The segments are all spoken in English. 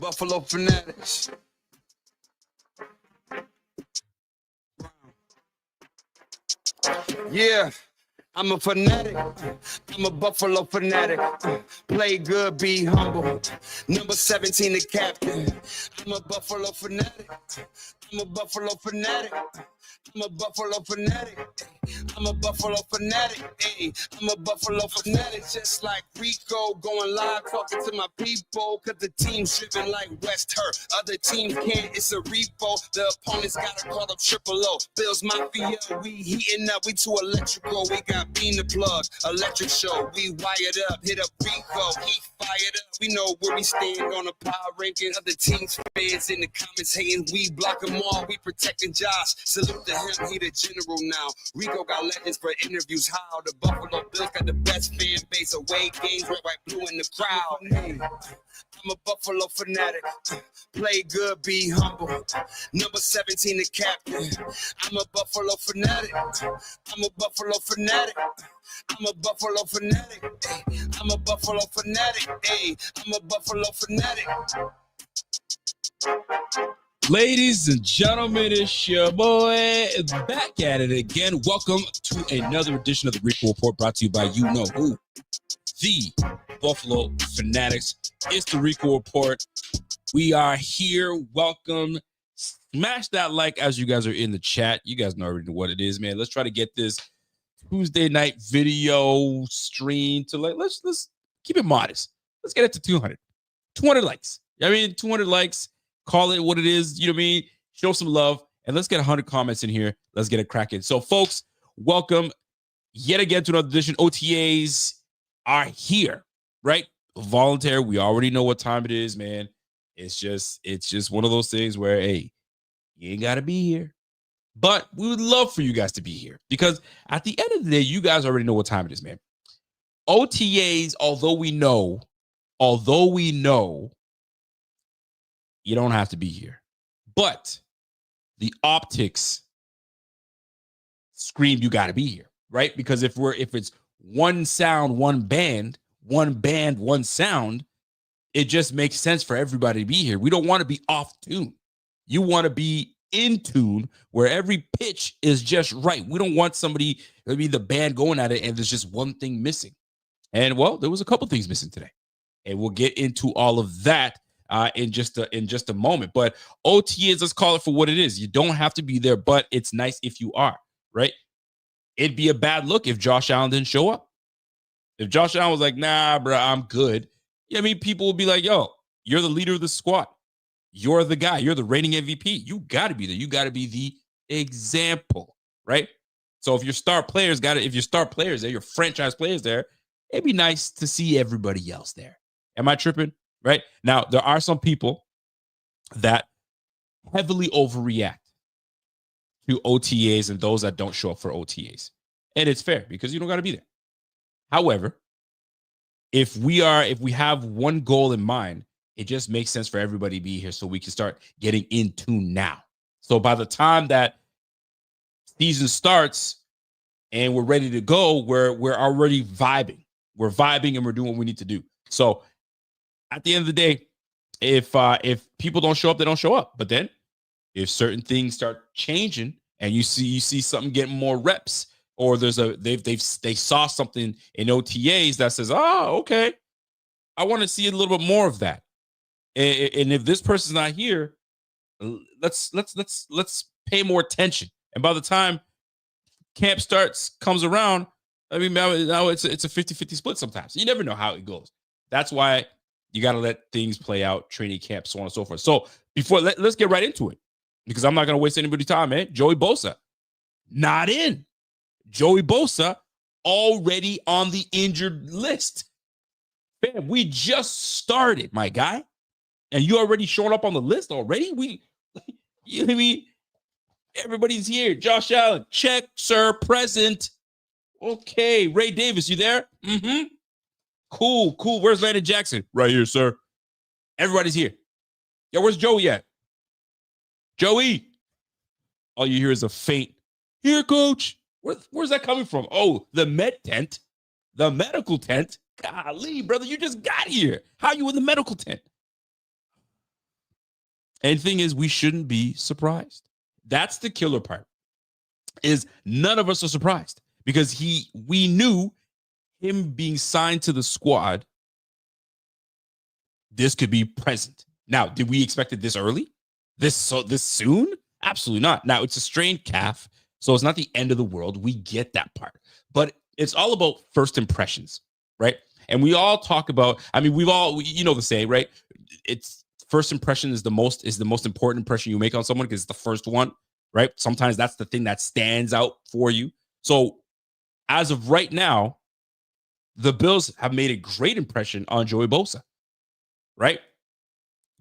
Buffalo Fanatics. Yeah, I'm a fanatic. I'm a Buffalo fanatic. Play good, be humble. Number 17, the captain. I'm a Buffalo fanatic. I'm a Buffalo fanatic. I'm a Buffalo fanatic. I'm a Buffalo fanatic. Hey, I'm a Buffalo fanatic. Just like Rico, going live, talking to my people. Cause the team's driven like West Hurt. Other teams can't, it's a repo. The opponents gotta call up Triple O. Bills Mafia, we heating up, we too electrical. We got Bean the Plug, electric show. We wired up, hit up Rico, he fired up. We know where we stand on the power ranking. Other teams fans in the comments hating, we block them all. We protecting Josh. Salute to him, he the general now. Rico got legends for interviews. How the Buffalo Bills got the best fan base. Away games, red, white, blue in the crowd. Hey, I'm a Buffalo fanatic. Play good, be humble. Number 17, the captain. I'm a Buffalo fanatic. I'm a Buffalo fanatic. I'm a Buffalo fanatic. Ay, I'm a Buffalo fanatic. Ay, I'm a Buffalo fanatic. Ladies and gentlemen, it's your boy back at it again. Welcome to another edition of the Rico Report, brought to you by you know who, the Buffalo Fanatics. It's the Rico Report. We are here. Welcome. Smash that like as you guys are in the chat. You guys know already what it is, man. Let's try to get this Tuesday night video stream to let's keep it modest. Let's get it to 200 likes. I mean, 200 likes. Call it what it is, you know what I mean? Show some love, and let's get 100 comments in here. Let's get it cracking. So, folks, welcome yet again to another edition. OTAs are here, right? Voluntary. We already know what time it is, man. It's just one of those things where, hey, you ain't got to be here. But we would love for you guys to be here because at the end of the day, you guys already know what time it is, man. OTAs, although we know, you don't have to be here. But the optics scream you got to be here, right? Because if it's one sound, one band, one sound, it just makes sense for everybody to be here. We don't want to be off tune. You want to be in tune where every pitch is just right. We don't want somebody, maybe the band going at it and there's just one thing missing. And well, there was a couple things missing today. And we'll get into all of that in just a moment. But OTAs, let's call it for what it is. You don't have to be there, but it's nice if you are, right? It'd be a bad look if Josh Allen didn't show up. If Josh Allen was like, nah, bro, I'm good. Yeah, I mean, people will be like, yo, you're the leader of the squad. You're the guy. You're the reigning MVP. You got to be there. You got to be the example, right? So if your star players there, your franchise players there, it'd be nice to see everybody else there. Am I tripping? Right? Now, there are some people that heavily overreact to OTAs and those that don't show up for OTAs. And it's fair because you don't got to be there. However, if we have one goal in mind, it just makes sense for everybody to be here so we can start getting in tune now. So by the time that season starts and we're ready to go, we're already vibing. We're vibing and we're doing what we need to do. So at the end of the day, if people don't show up, they don't show up. But then if certain things start changing and you see something getting more reps, or they saw something in OTAs that says, oh, okay, I want to see a little bit more of that. And if this person's not here, let's pay more attention. And by the time camp comes around, I mean, now it's a 50-50 split sometimes. You never know how it goes. That's why you got to let things play out, training camp, so on and so forth. So before, let's get right into it because I'm not going to waste anybody's time, man. Joey Bosa, not in. Joey Bosa already on the injured list. Man, we just started, my guy. And you already showing up on the list already? You know what I mean? Everybody's here. Josh Allen, check, sir, present. Okay, Ray Davis, you there? Mm-hmm. Cool. Where's Landon Jackson? Right here, sir. Everybody's here. Yo, where's Joey at? Joey. All you hear is a faint, here, coach. Where's that coming from? Oh, the med tent. The medical tent. Golly, brother, you just got here. How are you in the medical tent? And the thing is, we shouldn't be surprised. That's the killer part. Is none of us are surprised because we knew him being signed to the squad. This could be present. Now, did we expect it this early? This soon? Absolutely not. Now, it's a strained calf, so it's not the end of the world. We get that part. But it's all about first impressions, right? And we all talk about, I mean, you know the saying, right? It's first impression is the most important impression you make on someone because it's the first one, right? Sometimes that's the thing that stands out for you. So as of right now, the Bills have made a great impression on Joey Bosa, right?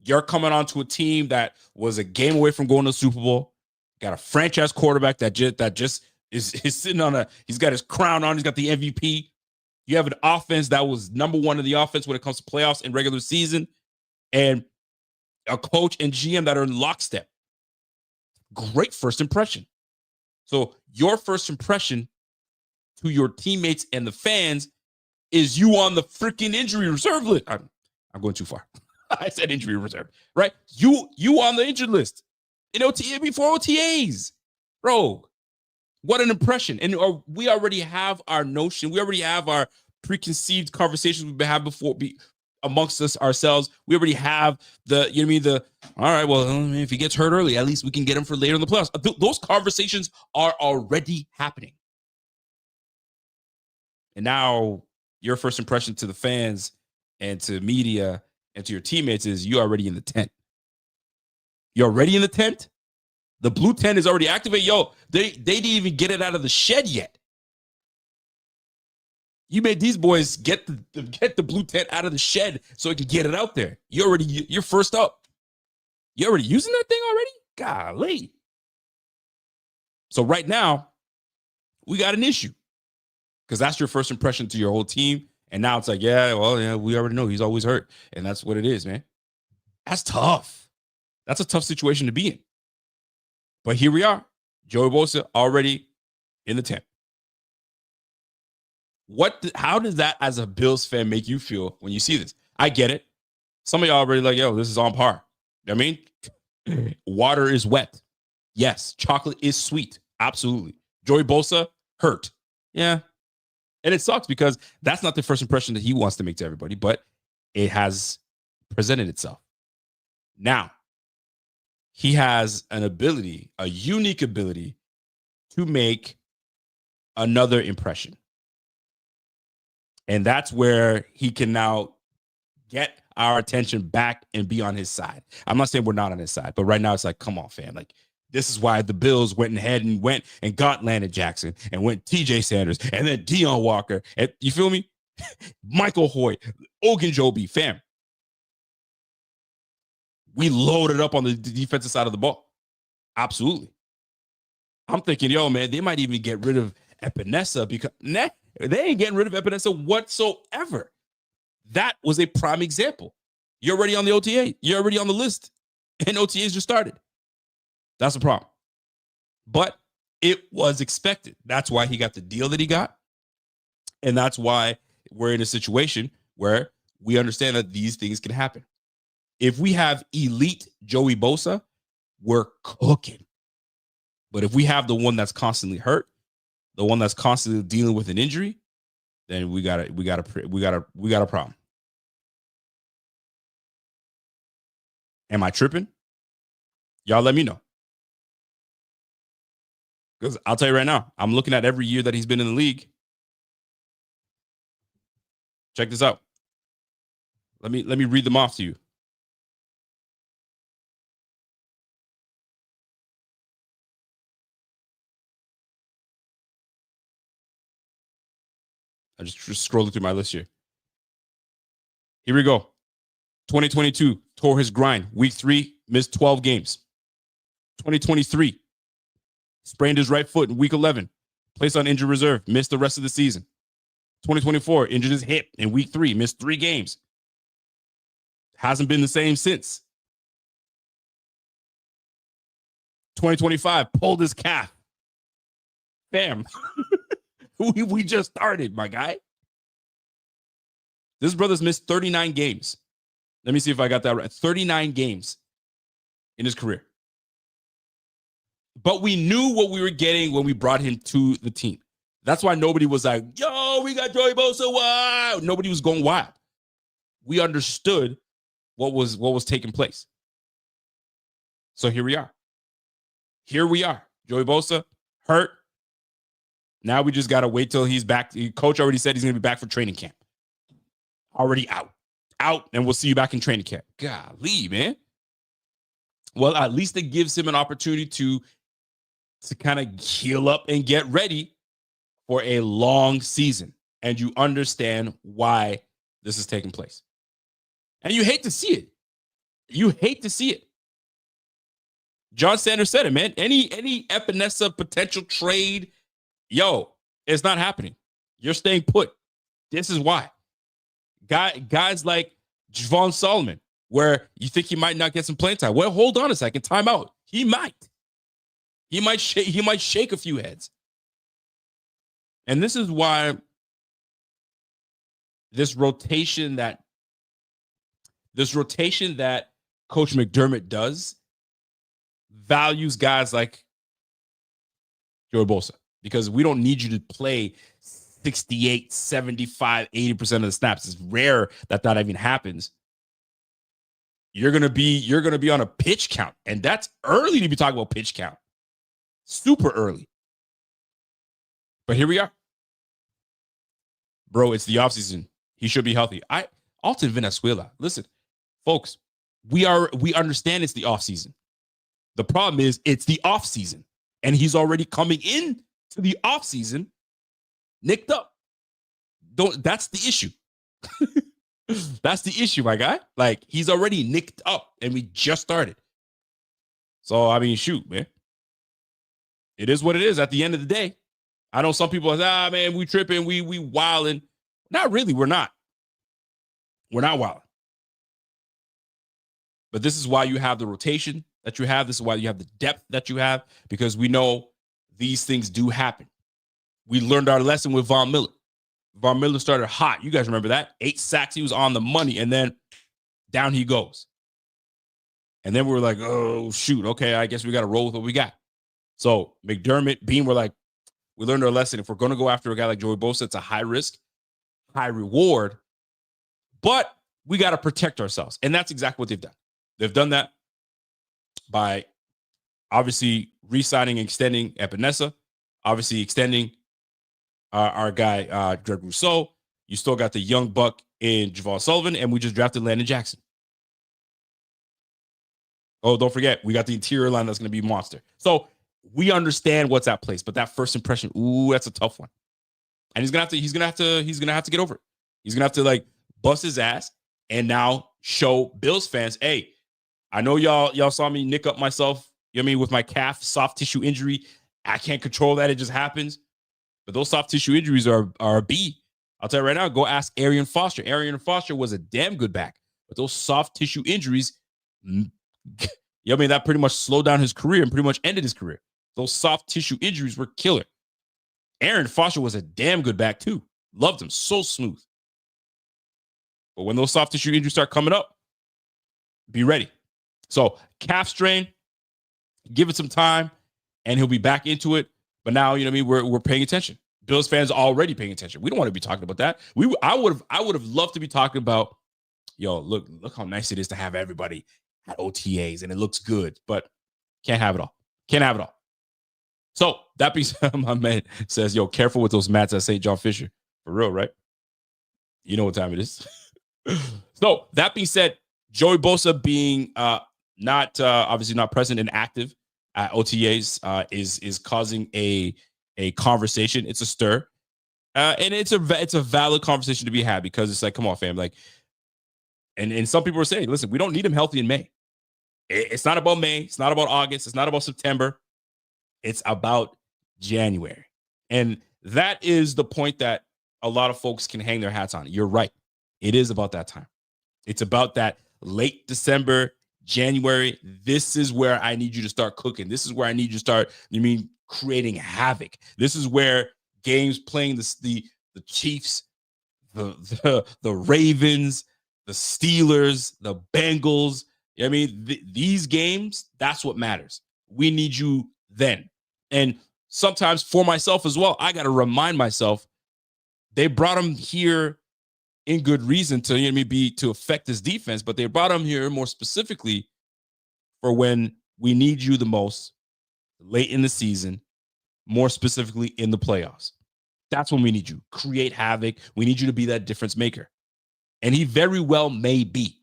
You're coming onto a team that was a game away from going to the Super Bowl, got a franchise quarterback that just is sitting on he's got his crown on, he's got the MVP. You have an offense that was number one in the offense when it comes to playoffs and regular season, and a coach and GM that are in lockstep. Great first impression. So your first impression to your teammates and the fans is you on the freaking injury reserve list. I'm going too far. I said injury reserve, right? You on the injured list in OTA before OTAs, bro. What an impression! And we already have our notion. We already have our preconceived conversations we've been having before amongst us ourselves. We already have all right, well, if he gets hurt early, at least we can get him for later in the playoffs. Those conversations are already happening. And now your first impression to the fans and to media and to your teammates is you already in the tent. You're already in the tent? The blue tent is already activated. Yo, they didn't even get it out of the shed yet. You made these boys get the blue tent out of the shed so it could get it out there. You're first up. You already using that thing already? Golly. So right now, we got an issue because that's your first impression to your whole team. And now it's like, we already know he's always hurt. And that's what it is, man. That's tough. That's a tough situation to be in. But here we are. Joey Bosa already in the tent. How does that as a Bills fan make you feel when you see this? I get it. Some of y'all already like, yo, this is on par. I mean, water is wet. Yes. Chocolate is sweet. Absolutely. Joey Bosa hurt. Yeah. And it sucks because that's not the first impression that he wants to make to everybody, but it has presented itself. Now, he has a unique ability to make another impression. And that's where he can now get our attention back and be on his side. I'm not saying we're not on his side, but right now it's like, come on, fam. Like, this is why the Bills went and got Landon Jackson and went TJ Sanders and then Deion Walker. And you feel me? Michael Hoyt, Ogunjobi, fam. We loaded up on the defensive side of the ball. Absolutely. I'm thinking, yo, man, they might even get rid of Epinesa because they ain't getting rid of Epinesa whatsoever. That was a prime example. You're already on the OTA. You're already on the list. And OTAs just started. That's the problem. But it was expected. That's why he got the deal that he got. And that's why we're in a situation where we understand that these things can happen. If we have elite Joey Bosa, we're cooking. But if we have the one that's constantly hurt, the one that's constantly dealing with an injury, then we got a problem. Am I tripping? Y'all let me know. Because I'll tell you right now, I'm looking at every year that he's been in the league. Check this out. Let me read them off to you. I just scrolling through my list here. Here we go. 2022, tore his grind. Week 3, missed 12 games. 2023, sprained his right foot in week 11. Placed on injured reserve, missed the rest of the season. 2024, injured his hip in week 3, missed 3 games. Hasn't been the same since. 2025, pulled his calf. Bam. We just started, my guy. This brother's missed 39 games. Let me see if I got that right. 39 games. in his career. But we knew what we were getting when we brought him to the team. That's why nobody was like, yo, we got Joey Bosa, wow. Nobody was going wild. We understood what was taking place. So here we are. Here we are. Joey Bosa, hurt. Now we just got to wait till he's back. The coach already said he's going to be back for training camp. Already out, and we'll see you back in training camp. Golly, man. Well, at least it gives him an opportunity to kind of heal up and get ready for a long season. And you understand why this is taking place. And you hate to see it. You hate to see it. John Sanders said it, man. Any Epinesa potential trade, it's not happening. You're staying put. This is why. Guys like Javon Solomon, where you think he might not get some playing time. Well, hold on a second. Time out. He might. He might shake a few heads. And this is why this rotation that Coach McDermott does values guys like Joey Bosa, because we don't need you to play 68, 75, 80% of the snaps. It's rare that even happens. You're going to be on a pitch count, and that's early to be talking about pitch count. Super early. But here we are. Bro, it's the offseason. He should be healthy. Alton Venezuela. Listen, folks, we understand it's the offseason. The problem is it's the offseason, and he's already coming in to the offseason nicked up. That's the issue. That's the issue, my guy. Like, he's already nicked up, and we just started. So, I mean, shoot, man. It is what it is at the end of the day. I know some people say, man, we tripping, we wilding. Not really, we're not. We're not wilding. But this is why you have the rotation that you have. This is why you have the depth that you have, because we know these things do happen. We learned our lesson with Von Miller. Von Miller started hot. You guys remember that? 8 sacks. He was on the money, and then down he goes. And then we were like, oh, shoot. Okay, I guess we got to roll with what we got. So McDermott, Bean were like, we learned our lesson. If we're going to go after a guy like Joey Bosa, it's a high risk, high reward, but we got to protect ourselves. And that's exactly what they've done. They've done that by obviously re-signing and extending Epinesa, obviously extending our guy, Greg Rousseau. You still got the young buck in Javon Sullivan, and we just drafted Landon Jackson. Oh, don't forget, we got the interior line that's going to be monster. So we understand what's at place, but that first impression, that's a tough one. And he's gonna have to get over it. He's gonna have to like bust his ass and now show Bills fans, hey, I know y'all saw me nick up myself, you know what I mean, with my calf soft tissue injury. I can't control that. It just happens. But those soft tissue injuries are a B. I'll tell you right now, go ask Arian Foster. Arian Foster was a damn good back. But those soft tissue injuries, you know what I mean, that pretty much slowed down his career and pretty much ended his career. Those soft tissue injuries were killer. Arian Foster was a damn good back too. Loved him. So smooth. But when those soft tissue injuries start coming up, be ready. So calf strain, give it some time, and he'll be back into it. But now, you know what I mean, we're paying attention. Bills fans are already paying attention. We don't want to be talking about that. I would have loved to be talking about, look how nice it is to have everybody at OTAs and it looks good, but can't have it all. Can't have it all. So that being said, my man says, careful with those mats at St. John Fisher. For real, right? You know what time it is. So that being said, Joey Bosa being obviously not present and active at OTAs is causing a conversation. It's a stir, and it's a valid conversation to be had, because it's like, come on, fam, like, and some people are saying, listen, we don't need him healthy in May. It's not about May. It's not about August. It's not about September. It's about January, and that is the point that a lot of folks can hang their hats on. You're right. It is about that time. It's about that late December, January. This is where I need you to start cooking. This is where I need you to start, creating havoc. This is where games playing the Chiefs, the Ravens, the Steelers, the Bengals, I mean, these games, that's what matters. We need you then. And sometimes for myself as well, I got to remind myself they brought him here in good reason to affect this defense, but they brought him here more specifically for when we need you the most, late in the season, more specifically in the playoffs. That's when we need you. Create havoc. We need you to be that difference maker. And he very well may be.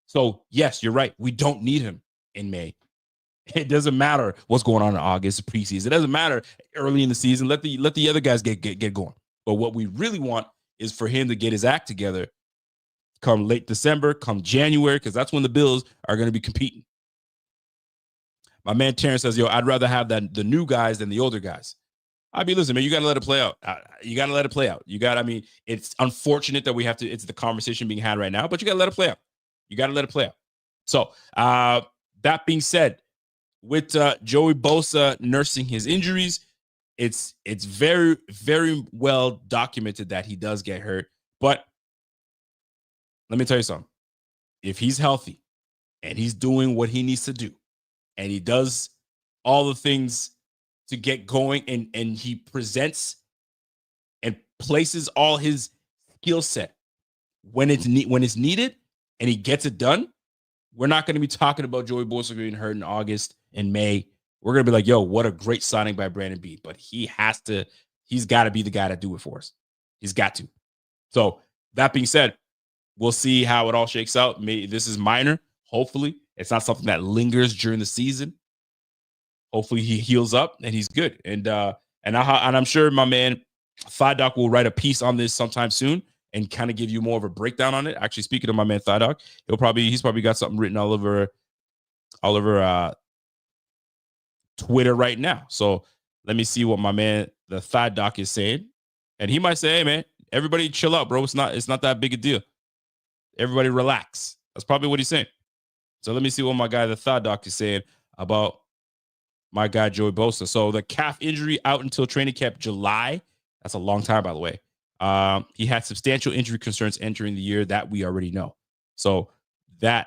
So, yes, you're right. We don't need him in May. It doesn't matter what's going on in August, preseason. It doesn't matter early in the season. Let the other guys get going. But what we really want is for him to get his act together come late December, come January, because that's when the Bills are going to be competing. My man Terrence says, I'd rather have the new guys than the older guys. I mean, listen, man, you got to let it play out. It's unfortunate that it's the conversation being had right now, but you got to let it play out. So, that being said, with Joey Bosa nursing his injuries, it's very, very well documented that he does get hurt. But let me tell you something. If he's healthy and he's doing what he needs to do, and he does all the things to get going, and he presents and places all his skill set when it's needed, and he gets it done, we're not going to be talking about Joey Bosa being hurt in August and May. We're going to be like, yo, what a great signing by Brandon Beane. But he's got to be the guy to do it for us. He's got to. So that being said, we'll see how it all shakes out. This is minor. Hopefully it's not something that lingers during the season. Hopefully he heals up and he's good. And I'm sure my man Thigh Doc will write a piece on this sometime soon and kind of give you more of a breakdown on it. Actually, speaking of my man Thigh Doc, he's probably got something written all over Twitter right now. So let me see what my man the Thigh Doc is saying. And he might say, hey man, everybody chill out, bro. It's not that big a deal. Everybody relax. That's probably what he's saying. So let me see what my guy the Thigh Doc is saying about my guy Joey Bosa. So the calf injury out until training camp July. That's a long time, by the way. He had substantial injury concerns entering the year that we already know. So it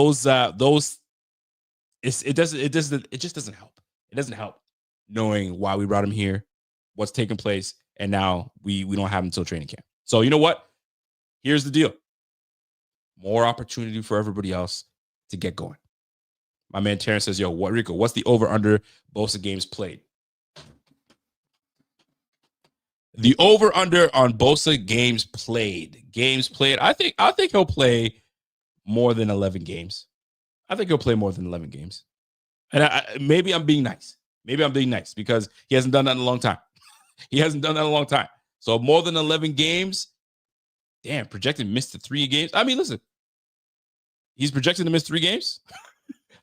just doesn't help. It doesn't help knowing why we brought him here, what's taking place, and now we don't have him until training camp. So you know what? Here's the deal. More opportunity for everybody else to get going. My man Terrence says, Rico, what's the over-under Bosa games played? The over-under on Bosa games played. I think he'll play more than 11 games. And maybe I'm being nice. Because he hasn't done that in a long time. So more than 11 games. Damn, projected miss to 3 games. I mean, listen, he's projected to miss 3 games.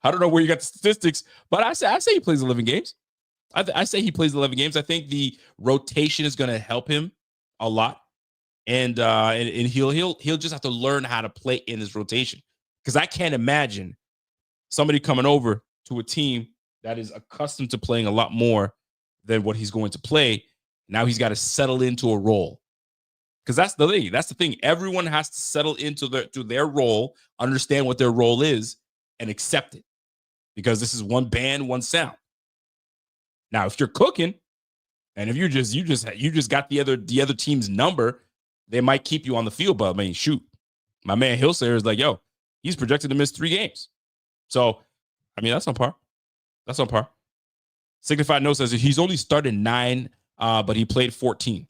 I don't know where you got the statistics, but I say he plays 11 games. I say he plays 11 games. I think the rotation is going to help him a lot, and he'll just have to learn how to play in this rotation, because I can't imagine somebody coming over to a team that is accustomed to playing a lot more than what he's going to play. Now he's got to settle into a role, because that's the thing. Everyone has to settle into their role, understand what their role is, and accept it, because this is one band, one sound. Now, if you're cooking, and if you just got the other team's number, they might keep you on the field. But I mean, shoot, my man Hillsayer is like, he's projected to miss 3 games. So, I mean, that's on par. Signified Note says he's only started 9, but he played 14.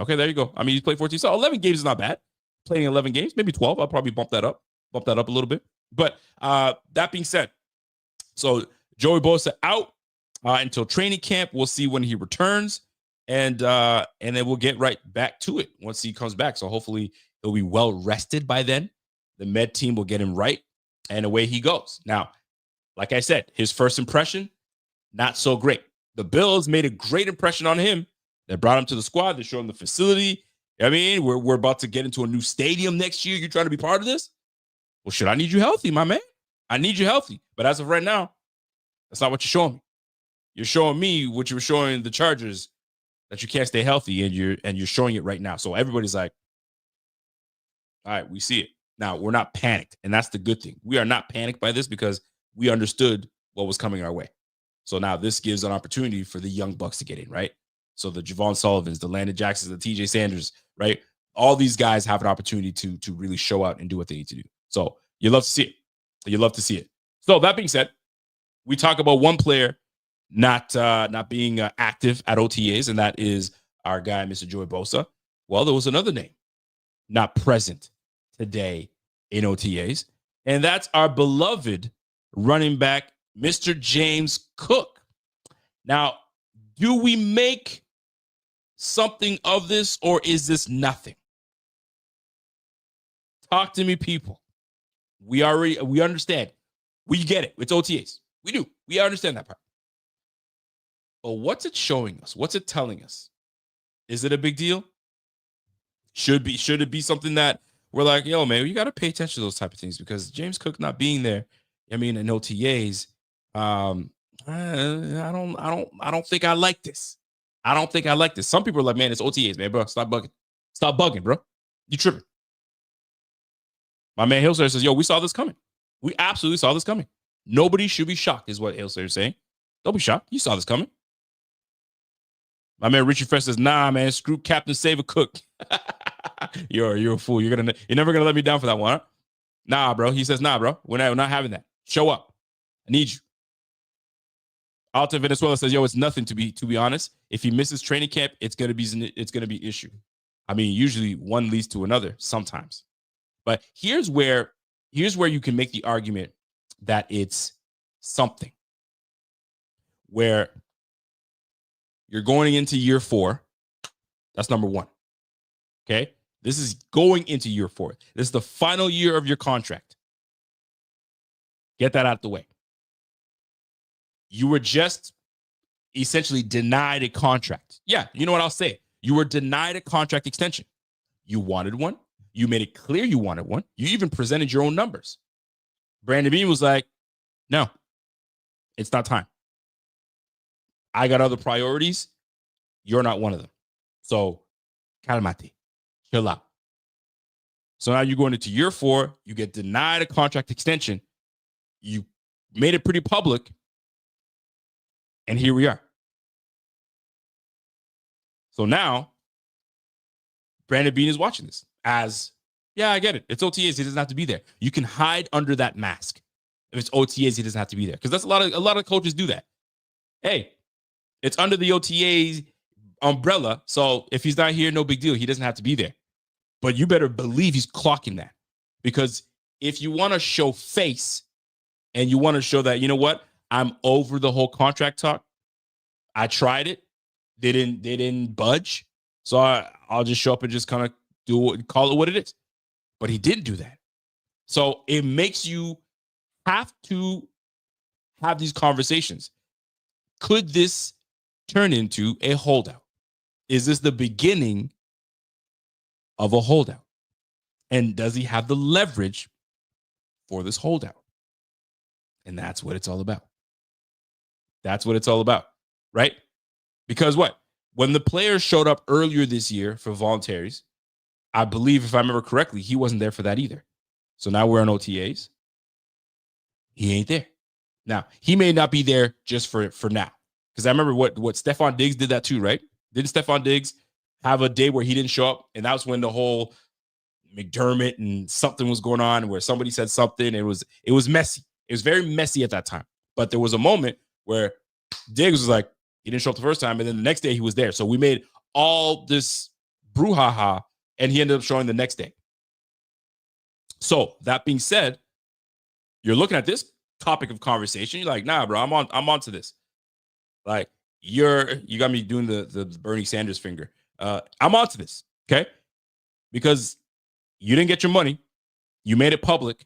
Okay, there you go. I mean, he's played 14. So 11 games is not bad. Playing 11 games, maybe 12. I'll probably bump that up a little bit. But that being said, so Joey Bosa out until training camp. We'll see when he returns, and then we'll get right back to it once he comes back. So hopefully he'll be well rested by then. The med team will get him right, and away he goes. Now, like I said, his first impression, not so great. The Bills made a great impression on him. They brought him to the squad. They showed him the facility. I mean, we're about to get into a new stadium next year. You're trying to be part of this? Well, shit, I need you healthy, my man. I need you healthy. But as of right now, that's not what you're showing me. You're showing me what you were showing the Chargers, that you can't stay healthy, and you're showing it right now. So everybody's like, all right, we see it. Now, we're not panicked, and that's the good thing. We are not panicked by this because we understood what was coming our way. So now this gives an opportunity for the young bucks to get in, right? So the Javon Sullivans, the Landon Jacksons, the TJ Sanders, right? All these guys have an opportunity to really show out and do what they need to do. So you love to see it. You love to see it. So that being said, we talk about one player not being active at OTAs, and that is our guy, Mr. Joey Bosa. Well, there was another name not present today in OTAs, and that's our beloved running back, Mr. James Cook. Now, do we make something of this, or is this nothing? Talk to me, people. We understand. We get it. It's OTAs. We do. We understand that part. But what's it showing us? What's it telling us? Is it a big deal? Should it be something that we're like, yo, man, you got to pay attention to those type of things, because James Cook not being there, I mean, in OTAs, I don't think I like this. I don't think I like this. Some people are like, man, it's OTAs, man, bro. Stop bugging. Stop bugging, bro. You tripping. My man Hillslayer says, yo, we saw this coming. We absolutely saw this coming. Nobody should be shocked, is what Hillslayer is saying. Don't be shocked. You saw this coming. My man Richie Fresh says, nah, man, screw Captain Save a Cook. You're a fool. You're never gonna let me down for that one, huh? Nah, bro. He says, nah, bro. We're not having that. Show up. I need you. Alta Venezuela says, yo, it's nothing, to be honest. If he misses training camp, it's gonna be an issue. I mean, usually one leads to another sometimes. But here's where you can make the argument that it's something. Where you're going into year 4. That's number 1. Okay? This is going into year 4. This is the final year of your contract. Get that out of the way. You were just essentially denied a contract. Yeah, you know what I'll say? You were denied a contract extension. You wanted one. You made it clear you wanted one. You even presented your own numbers. Brandon Beane was like, no, it's not time. I got other priorities. You're not one of them. So, calmate. Chill out. So now you're going into year 4. You get denied a contract extension. You made it pretty public. And here we are. So now, Brandon Beane is watching this as, yeah, I get it. It's OTAs. He doesn't have to be there. You can hide under that mask. If it's OTAs, he doesn't have to be there. Because that's a lot of coaches do that. Hey, it's under the OTAs umbrella. So if he's not here, no big deal. He doesn't have to be there. But you better believe he's clocking that. Because if you want to show face and you want to show that, you know what, I'm over the whole contract talk. I tried it. They didn't budge. So I'll just show up and just kind of call it what it is. But he didn't do that. So it makes you have to have these conversations. Could this turn into a holdout? Is this the beginning of a holdout? And does he have the leverage for this holdout? And that's what it's all about. That's what it's all about, right? Because what? When the players showed up earlier this year for voluntaries, I believe, if I remember correctly, he wasn't there for that either. So now we're on OTAs. He ain't there. Now, he may not be there just for now. Because I remember what Stephon Diggs did that too, right? Didn't Stephon Diggs have a day where he didn't show up? And that was when the whole McDermott and something was going on where somebody said something. It was messy. It was very messy at that time. But there was a moment where Diggs was like, he didn't show up the first time, and then the next day he was there. So we made all this brouhaha, and he ended up showing the next day. So that being said, you're looking at this topic of conversation. You're like, nah, bro, I'm on to this. Like, you got me doing the Bernie Sanders finger. I'm on to this, okay? Because you didn't get your money. You made it public.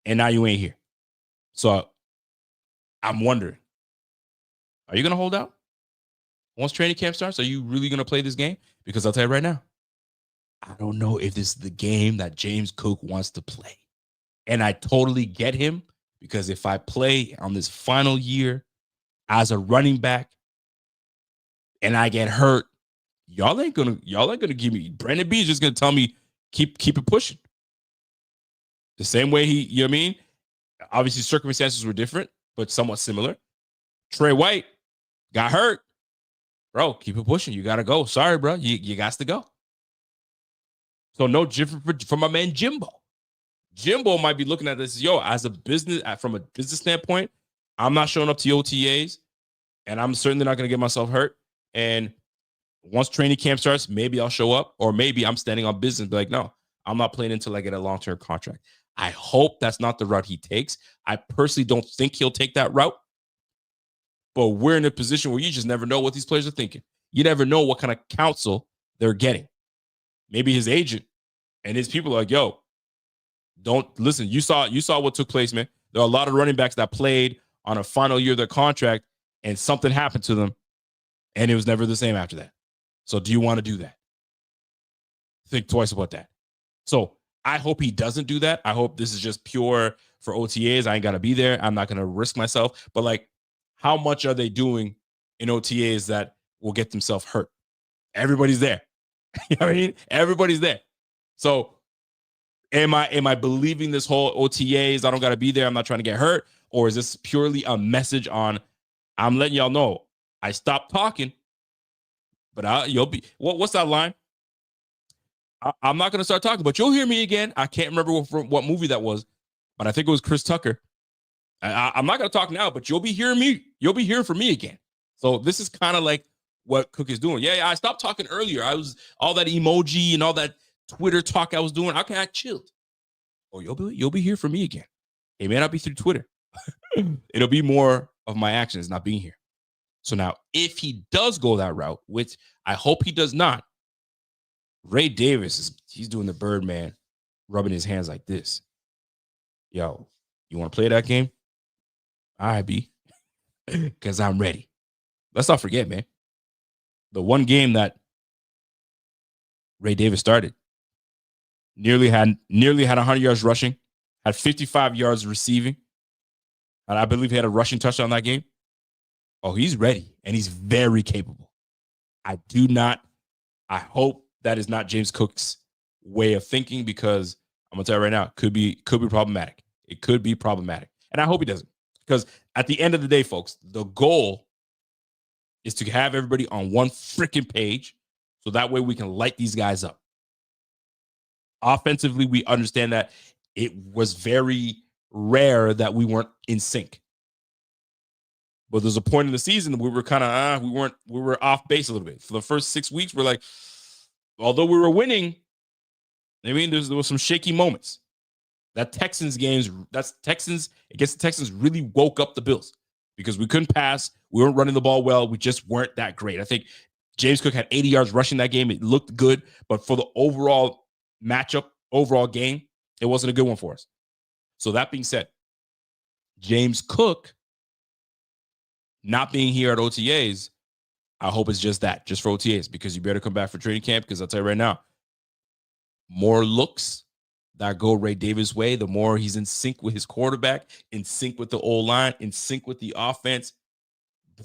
And now you ain't here. So I'm wondering, are you going to hold out? Once training camp starts, are you really going to play this game? Because I'll tell you right now, I don't know if this is the game that James Cook wants to play. And I totally get him, because if I play on this final year as a running back and I get hurt, y'all ain't gonna give me. Brandon B is just gonna tell me, keep it pushing. The same way he, you know what I mean? Obviously, circumstances were different, but somewhat similar. Trey White got hurt. Bro, keep it pushing. You got to go. Sorry, bro. You got to go. So no different from my man Jimbo. Jimbo might be looking at this, as a business, from a business standpoint, I'm not showing up to OTAs, and I'm certainly not going to get myself hurt. And once training camp starts, maybe I'll show up, or maybe I'm standing on business and be like, no, I'm not playing until I get a long-term contract. I hope that's not the route he takes. I personally don't think he'll take that route. But we're in a position where you just never know what these players are thinking. You never know what kind of counsel they're getting. Maybe his agent and his people are like, yo, don't listen. You saw what took place, man. There are a lot of running backs that played on a final year of their contract, and something happened to them, and it was never the same after that. So do you want to do that? Think twice about that. So I hope he doesn't do that. I hope this is just pure for OTAs. I ain't got to be there. I'm not going to risk myself. But, like, how much are they doing in OTAs that will get themselves hurt? Everybody's there. You know what I mean? Everybody's there. So am I believing this whole OTAs, I don't got to be there, I'm not trying to get hurt? Or is this purely a message on, I'm letting y'all know, I stopped talking, but you'll be, what's that line? I'm not going to start talking, but you'll hear me again. I can't remember what movie that was, but I think it was Chris Tucker. I'm not going to talk now, but you'll be hearing me. You'll be hearing from me again. So this is kind of like what Cook is doing. Yeah, I stopped talking earlier. I was all that emoji and all that Twitter talk I was doing. Okay, I chilled. Oh, you'll be here for me again. It may not be through Twitter. It'll be more of my actions not being here. So now, if he does go that route, which I hope he does not, Ray Davis he's doing the Birdman, rubbing his hands like this. Yo, you want to play that game? All right, B, because I'm ready. Let's not forget, man, the one game that Ray Davis started, nearly had 100 yards rushing, had 55 yards receiving, and I believe he had a rushing touchdown that game. Oh, he's ready, and he's very capable. I hope that is not James Cook's way of thinking, because I'm going to tell you right now, it could be problematic. It could be problematic. And I hope he doesn't, because at the end of the day, folks, the goal is to have everybody on one freaking page, so that way we can light these guys up. Offensively, we understand that it was very rare that we weren't in sync. But there's a point in the season where we were kind of, we were off base a little bit. For the first 6 weeks, we're like, although we were winning, I mean, there was some shaky moments. That Texans against the Texans really woke up the Bills, because we couldn't pass. We weren't running the ball well. We just weren't that great. I think James Cook had 80 yards rushing that game. It looked good, but for the overall matchup, overall game, it wasn't a good one for us. So that being said, James Cook not being here at OTAs, I hope it's just for OTAs, because you better come back for training camp, because I'll tell you right now, more looks that go Ray Davis' way, the more he's in sync with his quarterback, in sync with the O-line, in sync with the offense.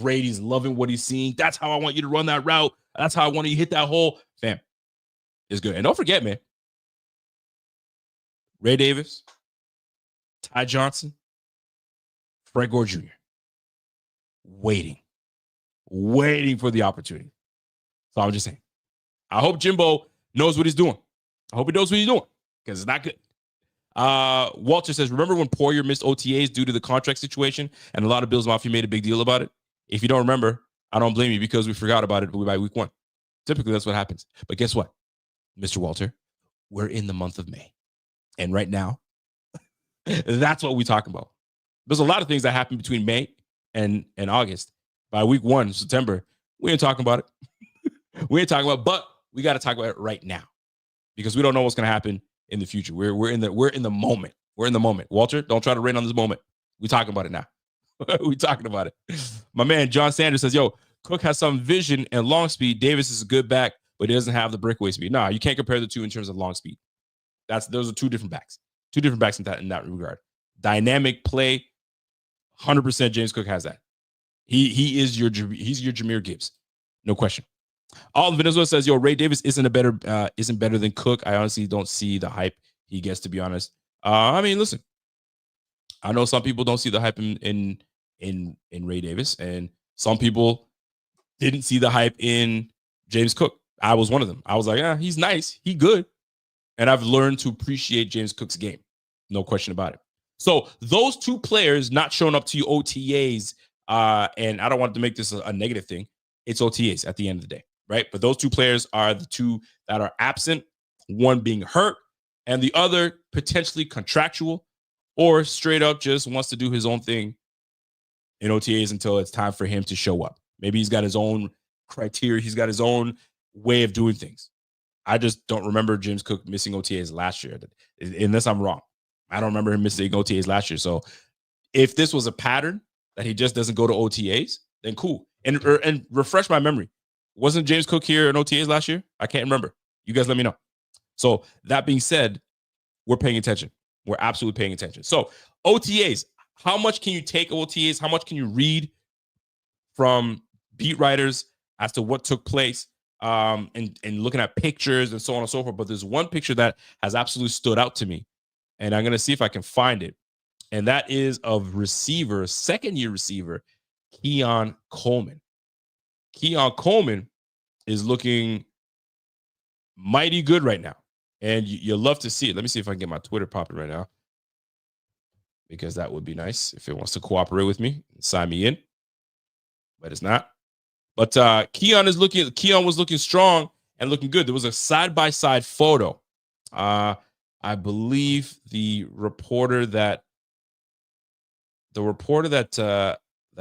Brady's loving what he's seeing. That's how I want you to run that route. That's how I want you to hit that hole. Fam, it's good. And don't forget, man, Ray Davis, Ty Johnson, Frank Gore Jr., waiting for the opportunity. So I'm just saying, I hope Jimbo knows what he's doing. I hope he knows what he's doing, because it's not good. Walter says, remember when Poyer missed OTAs due to the contract situation, and a lot of Bills Mafia made a big deal about it? If you don't remember, I don't blame you, because we forgot about it by week 1. Typically, that's what happens. But guess what, Mr. Walter? We're in the month of May. And right now, that's what we're talking about. There's a lot of things that happen between May and August. By week 1, September, we ain't talking about it. We ain't talking about it, but we got to talk about it right now, because we don't know what's going to happen in the future. We're in the moment. We're in the moment. Walter, don't try to rain on this moment. We're talking about it now. We're talking about it. My man John Sanders says, yo, Cook has some vision and long speed. Davis is a good back, but he doesn't have the breakaway speed. Nah, you can't compare the two in terms of long speed. Those are two different backs. Two different backs in that regard. Dynamic play, 100% James Cook has that. He's your Jahmyr Gibbs. No question. All Venezuela says, "Yo, Ray Davis isn't better than Cook. I honestly don't see the hype he gets, to be honest." I mean, listen, I know some people don't see the hype in Ray Davis, and some people didn't see the hype in James Cook. I was one of them. I was like, he's nice, he good, and I've learned to appreciate James Cook's game, no question about it. So those two players not showing up to you OTAs, and I don't want to make this a negative thing. It's OTAs at the end of the day, right? But those two players are the two that are absent, one being hurt and the other potentially contractual or straight up just wants to do his own thing in OTAs until it's time for him to show up. Maybe he's got his own criteria. He's got his own way of doing things. I just don't remember James Cook missing OTAs last year, unless I'm wrong. I don't remember him missing OTAs last year. So if this was a pattern that he just doesn't go to OTAs, then cool. And refresh my memory. Wasn't James Cook here in OTAs last year? I can't remember. You guys let me know. So that being said, we're paying attention. We're absolutely paying attention. So OTAs, how much can you take OTAs? How much can you read from beat writers as to what took place, and looking at pictures and so on and so forth? But there's one picture that has absolutely stood out to me, and I'm going to see if I can find it. And that is of receiver, second-year receiver, Keon Coleman. Keon Coleman is looking mighty good right now. And you'll love to see it. Let me see if I can get my Twitter popping right now, because that would be nice if it wants to cooperate with me and sign me in. But it's not. But Keon was looking strong and looking good. There was a side-by-side photo. I believe the reporter that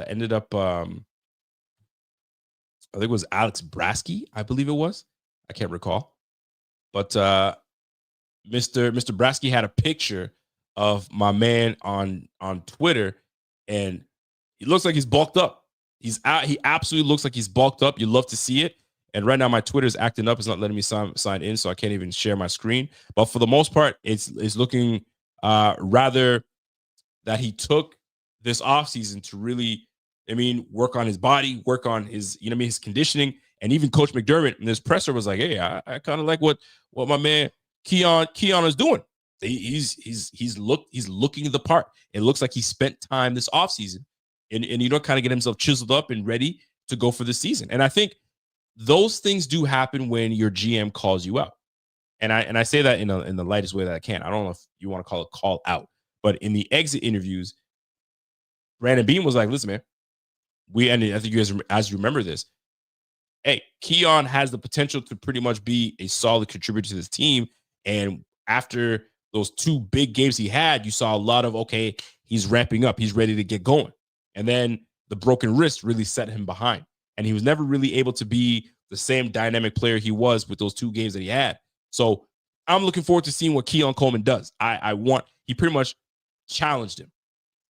ended up, I think it was Alex Brasky, I believe it was. I can't recall. But Mr. Brasky had a picture of my man on Twitter, and he looks like he's bulked up. He absolutely looks like he's bulked up. You love to see it. And right now my Twitter is acting up. It's not letting me sign in, so I can't even share my screen. But for the most part, it's looking rather that he took this offseason to really, work on his body, work on his, his conditioning. And even Coach McDermott in this presser was like, "Hey, I kind of like what my man Keon is doing. He's looking the part. It looks like he spent time this offseason and kind of get himself chiseled up and ready to go for the season." And I think those things do happen when your GM calls you out. And I say that in the lightest way that I can. I don't know if you want to call it call out, but in the exit interviews, Brandon Beam was like, "Listen, man, I think you guys, as you remember this, hey, Keon has the potential to pretty much be a solid contributor to this team." And after those two big games he had, you saw a lot of, okay, he's ramping up. He's ready to get going. And then the broken wrist really set him behind. And he was never really able to be the same dynamic player he was with those two games that he had. So I'm looking forward to seeing what Keon Coleman does. He pretty much challenged him.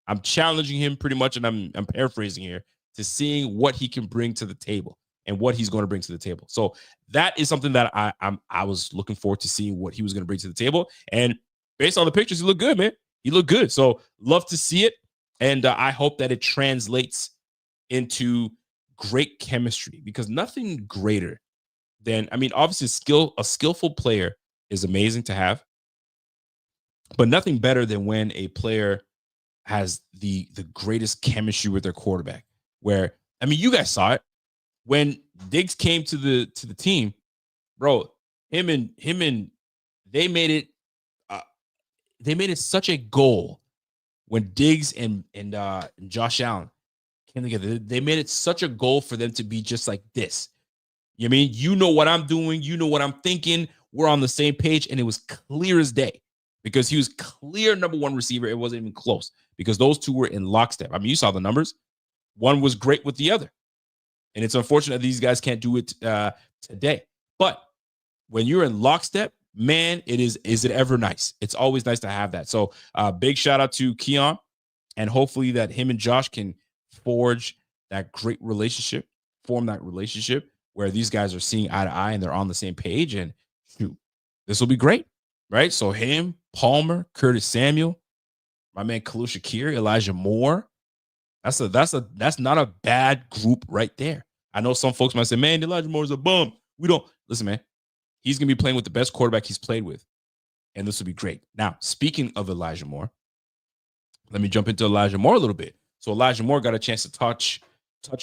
I'm challenging him pretty much, and I'm paraphrasing here, to seeing what he can bring to the table and what he's going to bring to the table. So that is something that I was looking forward to seeing what he was going to bring to the table. And based on the pictures, he looked good, man. He looked good. So love to see it. And I hope that it translates into great chemistry, because nothing greater than, obviously a skillful player is amazing to have, but nothing better than when a player has the greatest chemistry with their quarterback, where, you guys saw it when Diggs came to the team, bro. Him and they made it such a goal when Diggs and Josh Allen came together. They made it such a goal for them to be just like this. You know what I'm doing, you know what I'm thinking. We're on the same page, and it was clear as day, because he was clear number one receiver. It wasn't even close, because those two were in lockstep. You saw the numbers. One was great with the other. And it's unfortunate these guys can't do it today. But when you're in lockstep, man, is it ever nice. It's always nice to have that. So big shout out to Keon, and hopefully that him and Josh can form that relationship where these guys are seeing eye to eye and they're on the same page. And shoot, this will be great, right? So him, Palmer, Curtis Samuel, my man Khalil Shakir, Elijah Moore. That's not a bad group right there. I know some folks might say, man, Elijah Moore is a bum. We don't listen, man. He's gonna be playing with the best quarterback he's played with, and this will be great. Now, speaking of Elijah Moore, let me jump into Elijah Moore a little bit. So Elijah Moore got a chance to touch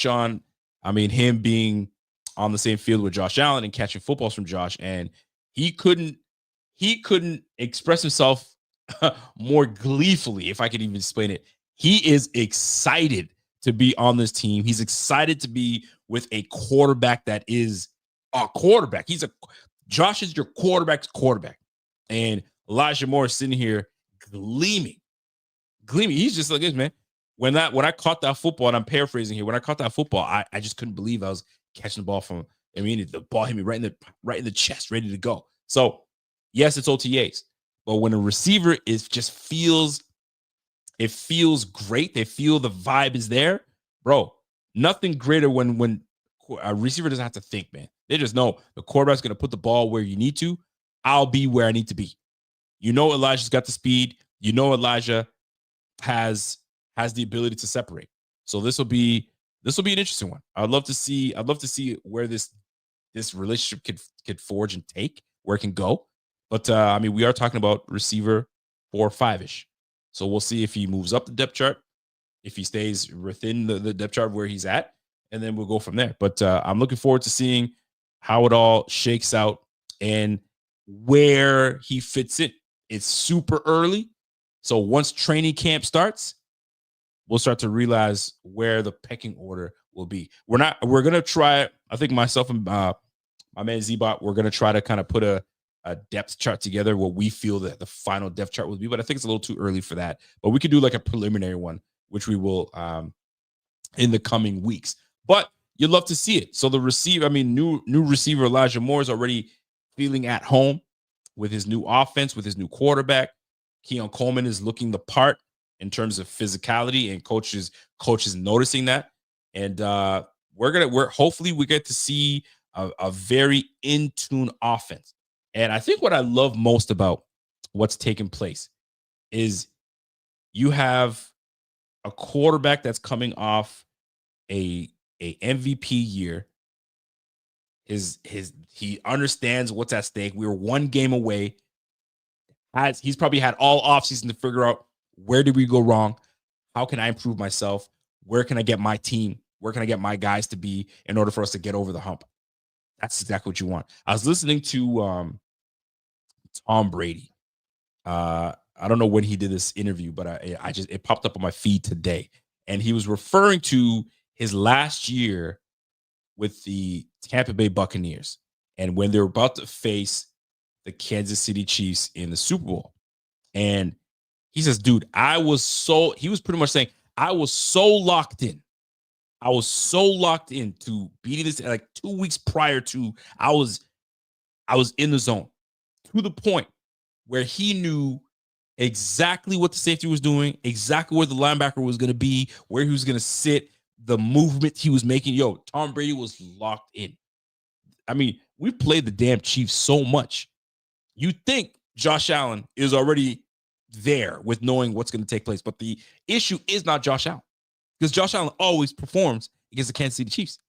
on, him being on the same field with Josh Allen and catching footballs from Josh, and he couldn't express himself more gleefully, if I could even explain it. He is excited to be on this team. He's excited to be with a quarterback that is a quarterback. Josh is your quarterback's quarterback. And Elijah Moore is sitting here gleaming. He's just like this, man. When I caught that football, and I'm paraphrasing here, when I caught that football, I just couldn't believe I was catching the ball from, the ball hit me right in the chest, ready to go. So yes, it's OTAs, but when a receiver feels great, they feel the vibe is there, bro. Nothing greater when a receiver doesn't have to think, man. They just know the quarterback's going to put the ball where you need to. I'll be where I need to be. Elijah's got the speed. Elijah has the ability to separate. So this will be an interesting one. I'd love to see where this relationship could forge and take, where it can go. But we are talking about receiver 4 or 5-ish. So we'll see if he moves up the depth chart, if he stays within the depth chart where he's at, and then we'll go from there. But I'm looking forward to seeing how it all shakes out and where he fits in. It's super early. So once training camp starts, we'll start to realize where the pecking order will be. We're going to try, I think myself and my man Z-Bot, we're going to try to kind of put a depth chart together, what we feel that the final depth chart will be, but I think it's a little too early for that. But we could do like a preliminary one, which we will in the coming weeks. But you'd love to see it. So the receiver, new receiver Elijah Moore is already feeling at home with his new offense, with his new quarterback. Keon Coleman is looking the part in terms of physicality, and coaches noticing that. And hopefully we get to see a very in tune offense. And I think what I love most about what's taking place is you have a quarterback that's coming off a MVP year. He understands what's at stake. We were one game away. He's probably had all offseason to figure out, where did we go wrong? How can I improve myself? Where can I get my team? Where can I get my guys to be in order for us to get over the hump? That's exactly what you want. I was listening to Tom Brady. I don't know when he did this interview, but it popped up on my feed today. And he was referring to his last year with the Tampa Bay Buccaneers, and when they were about to face the Kansas City Chiefs in the Super Bowl. And he says, dude, he was pretty much saying, I was so locked in. I was so locked in to beating this, like 2 weeks prior to, I was in the zone, to the point where he knew exactly what the safety was doing, exactly where the linebacker was going to be, where he was going to sit, the movement he was making. Tom Brady was locked in. We played the damn Chiefs so much. You think Josh Allen is already there with knowing what's going to take place. But the issue is not Josh Allen, because Josh Allen always performs against the Kansas City Chiefs.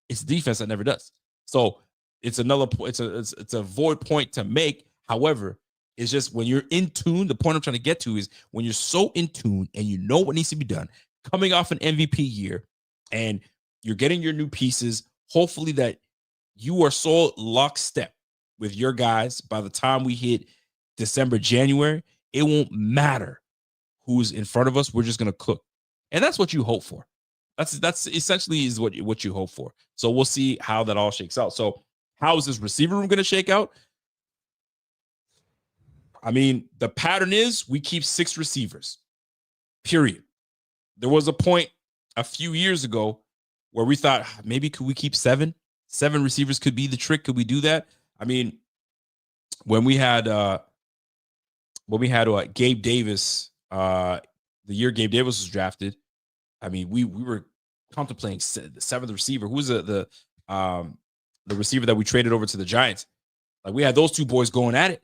It's the defense that never does. So it's a void point to make. However, it's just when you're in tune, the point I'm trying to get to is when you're so in tune and you know what needs to be done, coming off an MVP year, and you're getting your new pieces, hopefully that you are so lockstep with your guys by the time we hit December, January, it won't matter who's in front of us. We're just going to cook. And that's what you hope for. That's essentially is what you hope for. So we'll see how that all shakes out. So how is this receiver room going to shake out? The pattern is we keep 6 receivers, period. There was a point a few years ago where we thought, maybe could we keep 7? 7 receivers could be the trick. Could we do that? When we had Gabe Davis, the year Gabe Davis was drafted, we were contemplating the 7th receiver. Who was the receiver that we traded over to the Giants? Like, we had those 2 boys going at it,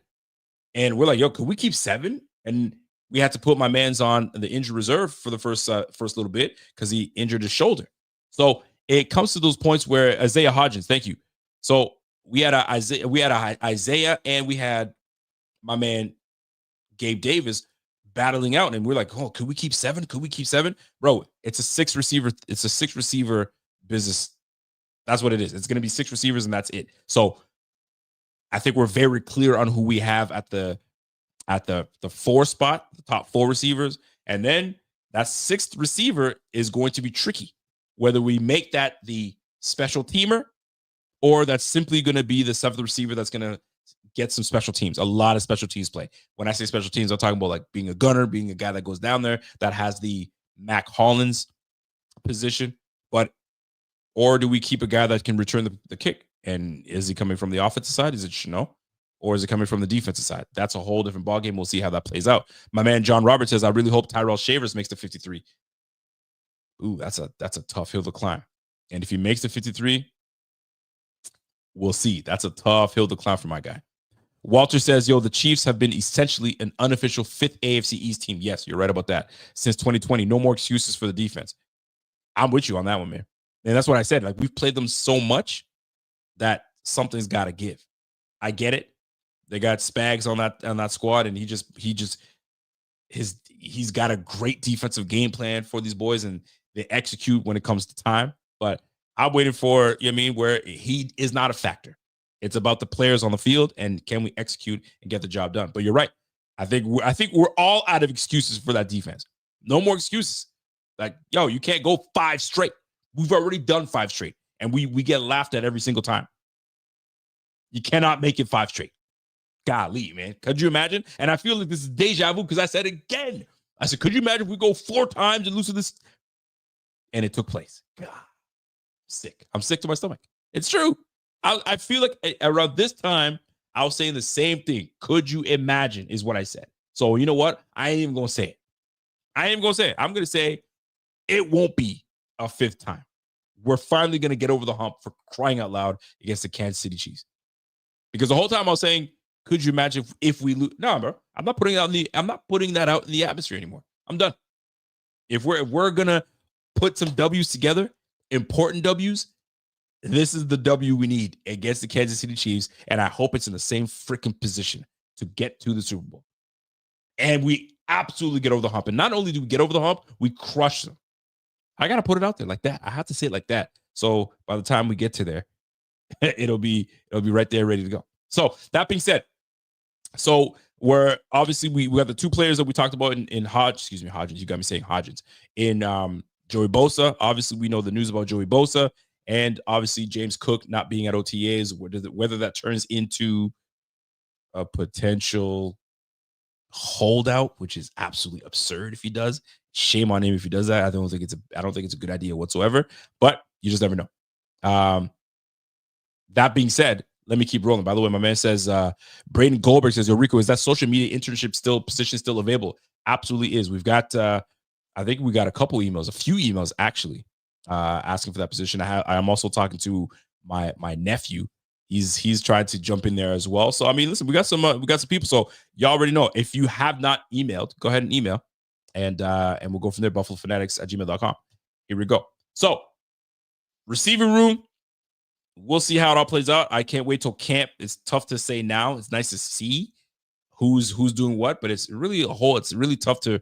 and we're like, yo, could we keep 7? And we had to put my man's on the injured reserve for the first little bit because he injured his shoulder. So it comes to those points where Isaiah Hodgins, thank you. So we had Isaiah, and we had my man Gabe Davis battling out, and we're like, oh, could we keep 7? Could we keep 7? Bro, it's a 6 receiver. It's a 6 receiver business. That's what it is. It's going to be 6 receivers, and that's it. So I think we're very clear on who we have at the 4 spot, the top 4 receivers, and then that 6th receiver is going to be tricky. Whether we make that the special teamer, or that's simply going to be the 7th receiver that's going to get some special teams, a lot of special teams play. When I say special teams, I'm talking about like being a gunner, being a guy that goes down there, that has the Mac Hollins position. Or do we keep a guy that can return the kick? And is he coming from the offensive side? Is it Chanel? Or is it coming from the defensive side? That's a whole different ballgame. We'll see how that plays out. My man John Roberts says, I really hope Tyrell Shavers makes the 53. Ooh, that's a tough hill to climb. And if he makes the 53, we'll see. That's a tough hill to climb for my guy. Walter says, yo, the Chiefs have been essentially an unofficial 5th AFC East team. Yes, you're right about that. Since 2020, no more excuses for the defense. I'm with you on that one, man. And that's what I said. Like, we've played them so much that something's got to give. I get it. They got Spags on that squad, and he's got a great defensive game plan for these boys, and they execute when it comes to time. But I'm waiting for, where he is not a factor. It's about the players on the field, and can we execute and get the job done? But you're right. I think we're all out of excuses for that defense. No more excuses. Like, yo, you can't go 5 straight. We've already done 5 straight, and we get laughed at every single time. You cannot make it 5 straight. Golly, man. Could you imagine? And I feel like this is deja vu because I said it again. I said, could you imagine if we go 4 times and lose to this? And it took place. God, sick. I'm sick to my stomach. It's true. I feel like around this time, I was saying the same thing. Could you imagine is what I said. So you know what? I ain't even going to say it. I'm going to say it won't be a 5th time. We're finally going to get over the hump, for crying out loud, against the Kansas City Chiefs. Because the whole time I was saying, could you imagine if we lose? No, bro. I'm not putting that out in the atmosphere anymore. I'm done. If we're going to put some W's together, important W's, this is the W we need against the Kansas City Chiefs, and I hope it's in the same freaking position to get to the Super Bowl. And we absolutely get over the hump. And not only do we get over the hump, we crush them. I got to put it out there like that. I have to say it like that. So by the time we get to there, it'll be right there ready to go. So that being said, so we're obviously we have the 2 players that we talked about in Hodgins. You got me saying Hodgins. In Joey Bosa, obviously we know the news about Joey Bosa, and obviously James Cook not being at OTAs, whether that turns into a potential holdout, which is absolutely absurd if he does. Shame on him if he does that. I don't think it's a good idea whatsoever, but you just never know. That being said, let me keep rolling. By the way, my man says, Braden Goldberg says, yo, Rico, is that social media internship position still available? Absolutely is. We've got, I think we got a few emails actually, asking for that position. I'm also talking to my nephew. He's tried to jump in there as well. So, I mean, listen, we got some people. So y'all already know, if you have not emailed, go ahead and email, and we'll go from there. BuffaloFanatics@gmail.com. Here we go. So receiving room, we'll see how it all plays out. I can't wait till camp. It's tough to say now. It's nice to see who's doing what, but it's really tough to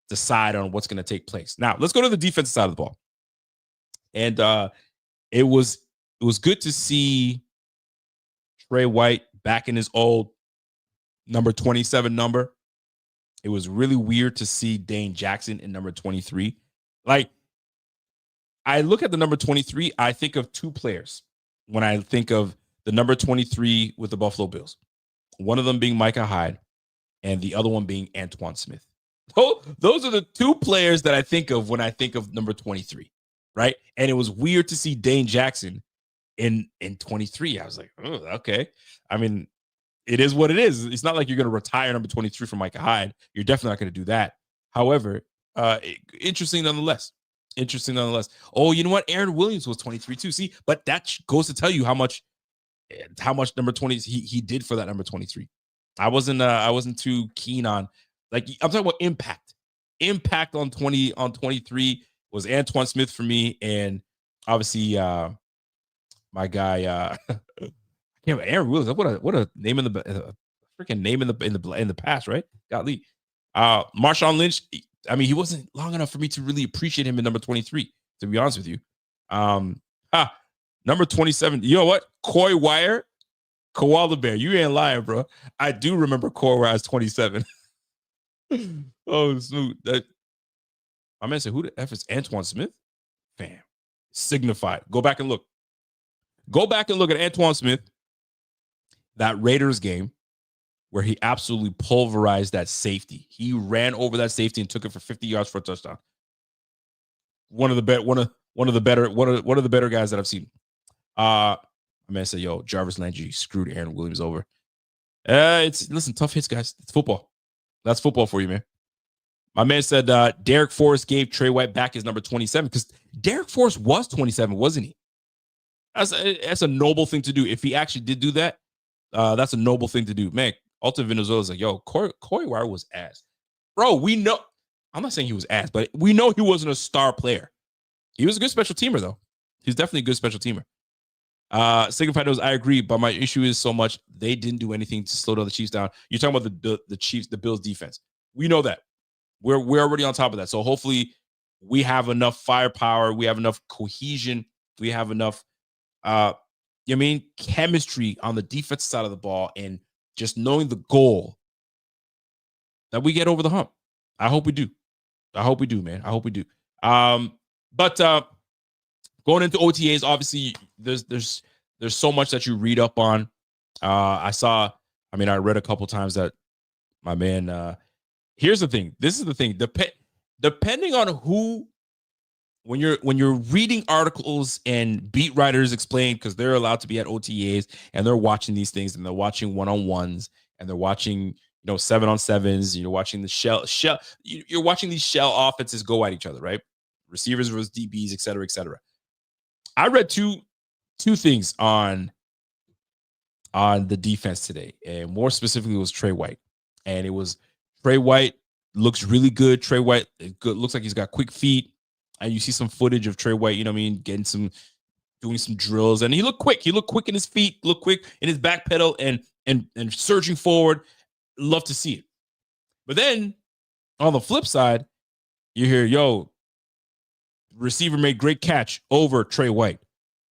decide on what's going to take place. Now, let's go to the defensive side of the ball. And it was good to see Trey White back in his old number 27 number. It was really weird to see Dane Jackson in number 23. Like, I look at the number 23, I think of 2 players when I think of the number 23 with the Buffalo Bills. One of them being Micah Hyde, and the other one being Antoine Smith. Those are the 2 players that I think of when I think of number 23, right? And it was weird to see Dane Jackson in 23. I was like, oh, okay. I mean, it is what it is. It's not like you're going to retire number 23 from Micah Hyde. You're definitely not going to do that. However, interesting nonetheless. Oh, you know what? Aaron Williams was 23 too. See, but that goes to tell you how much number 20 he did for that number 23. I wasn't too keen on, like, I'm talking about impact. Impact on 23 was Antoine Smith for me, and Obviously, my guy, yeah, Aaron Williams. What a name in the freaking name in the past, right? Golly, Marshawn Lynch. I mean, he wasn't long enough for me to really appreciate him in number 23. To be honest with you, number 27. You know what? Coy Wire, Koala Bear. You ain't lying, bro. I do remember Coy Wire as 27. Oh, Snoop. My man said, "Who the f is Antoine Smith?" Fam, signified. Go back and look. Go back and look at Antoine Smith. That Raiders game where he absolutely pulverized that safety. He ran over that safety and took it for 50 yards for a touchdown. One of the better guys that I've seen. My man said, "Yo, Jarvis Landry screwed Aaron Williams over." Listen, tough hits, guys. It's football. That's football for you, man. My man said Derek Forrest gave Trey White back his number 27 because Derek Forrest was 27, wasn't he? That's a noble thing to do. If he actually did do that, that's a noble thing to do. Man, Alta Venezuela's like, yo, Corey Wire was ass. Bro, we know. I'm not saying he was ass, but we know he wasn't a star player. He was a good special teamer, though. He's definitely a good special teamer. Signified knows, I agree, but my issue is so much they didn't do anything to slow down the Chiefs down. You're talking about the Chiefs, the Bills defense. We know that. We're already on top of that. So hopefully we have enough firepower. We have enough cohesion. We have enough chemistry on the defensive side of the ball and just knowing the goal that we get over the hump. I hope we do. I hope we do, man. I hope we do. But going into OTAs, obviously there's so much that you read up on. I read a couple times that my man, here's the thing. This is the thing. Depending on who, when you're reading articles and beat writers explain, because they're allowed to be at OTAs and they're watching these things and they're watching one-on-ones and they're watching 7-on-7s. You're watching the shell. You're watching these shell offenses go at each other, right? Receivers versus DBs, et cetera, et cetera. I read two things on the defense today, and more specifically, it was Trey White, and it was Trey White looks really good. Trey White looks like he's got quick feet. And you see some footage of Trey White, doing some drills, and he looked quick. He looked quick in his feet, looked quick in his back pedal, and surging forward. Love to see it. But then on the flip side, you hear, yo, receiver made great catch over Trey White.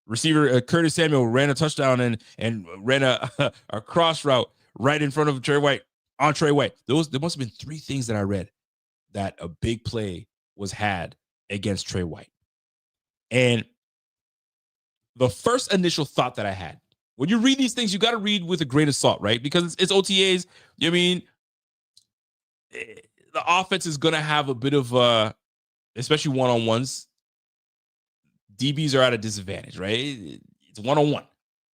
Receiver Curtis Samuel ran a touchdown and ran a cross route right in front of Trey White on Trey White. There must have been 3 things that I read that a big play was had against Trey White. And the first initial thought that I had, when you read these things, you got to read with a grain of salt, right? Because it's OTAs. The offense is going to have a bit of, especially one-on-ones. DBs are at a disadvantage, right? It's one-on-one.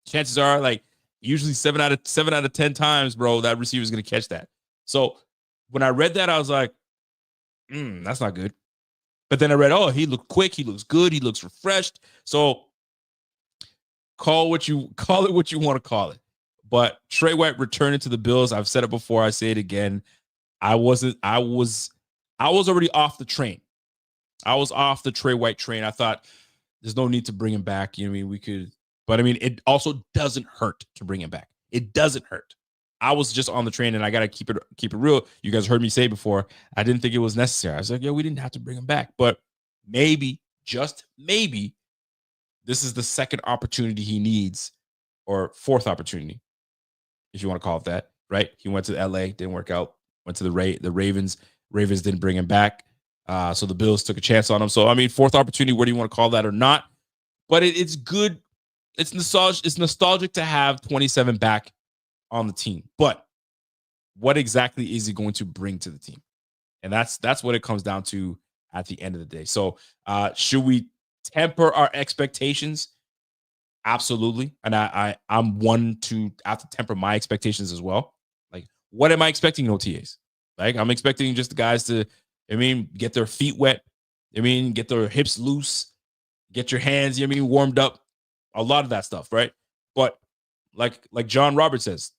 Chances are, like, usually 7 out of 10 times, bro, that receiver is going to catch that. So when I read that, I was like, that's not good. But then I read, he looked quick, he looks good, he looks refreshed. So call it what you want to call it. But Trey White returning to the Bills, I've said it before, I say it again. I was already off the train. I was off the Trey White train. I thought there's no need to bring him back. We could, but it also doesn't hurt to bring him back. It doesn't hurt. I was just on the train, and I got to keep it real. You guys heard me say before, I didn't think it was necessary. I was like, we didn't have to bring him back. But maybe, just maybe, this is the second opportunity he needs, or fourth opportunity, if you want to call it that, right? He went to LA, didn't work out. Went to the Ravens. Ravens didn't bring him back. So the Bills took a chance on him. So, fourth opportunity, whether you want to call that or not. But it's good. It's nostalgic to have 27 back on the team. But what exactly is he going to bring to the team? And that's what it comes down to at the end of the day. So should we temper our expectations? Absolutely. And I'm one to have to temper my expectations as well. Like, what am I expecting in OTAs? Like, I'm expecting just the guys to, get their feet wet. Get their hips loose, get your hands, warmed up. A lot of that stuff, right? But like John Roberts says,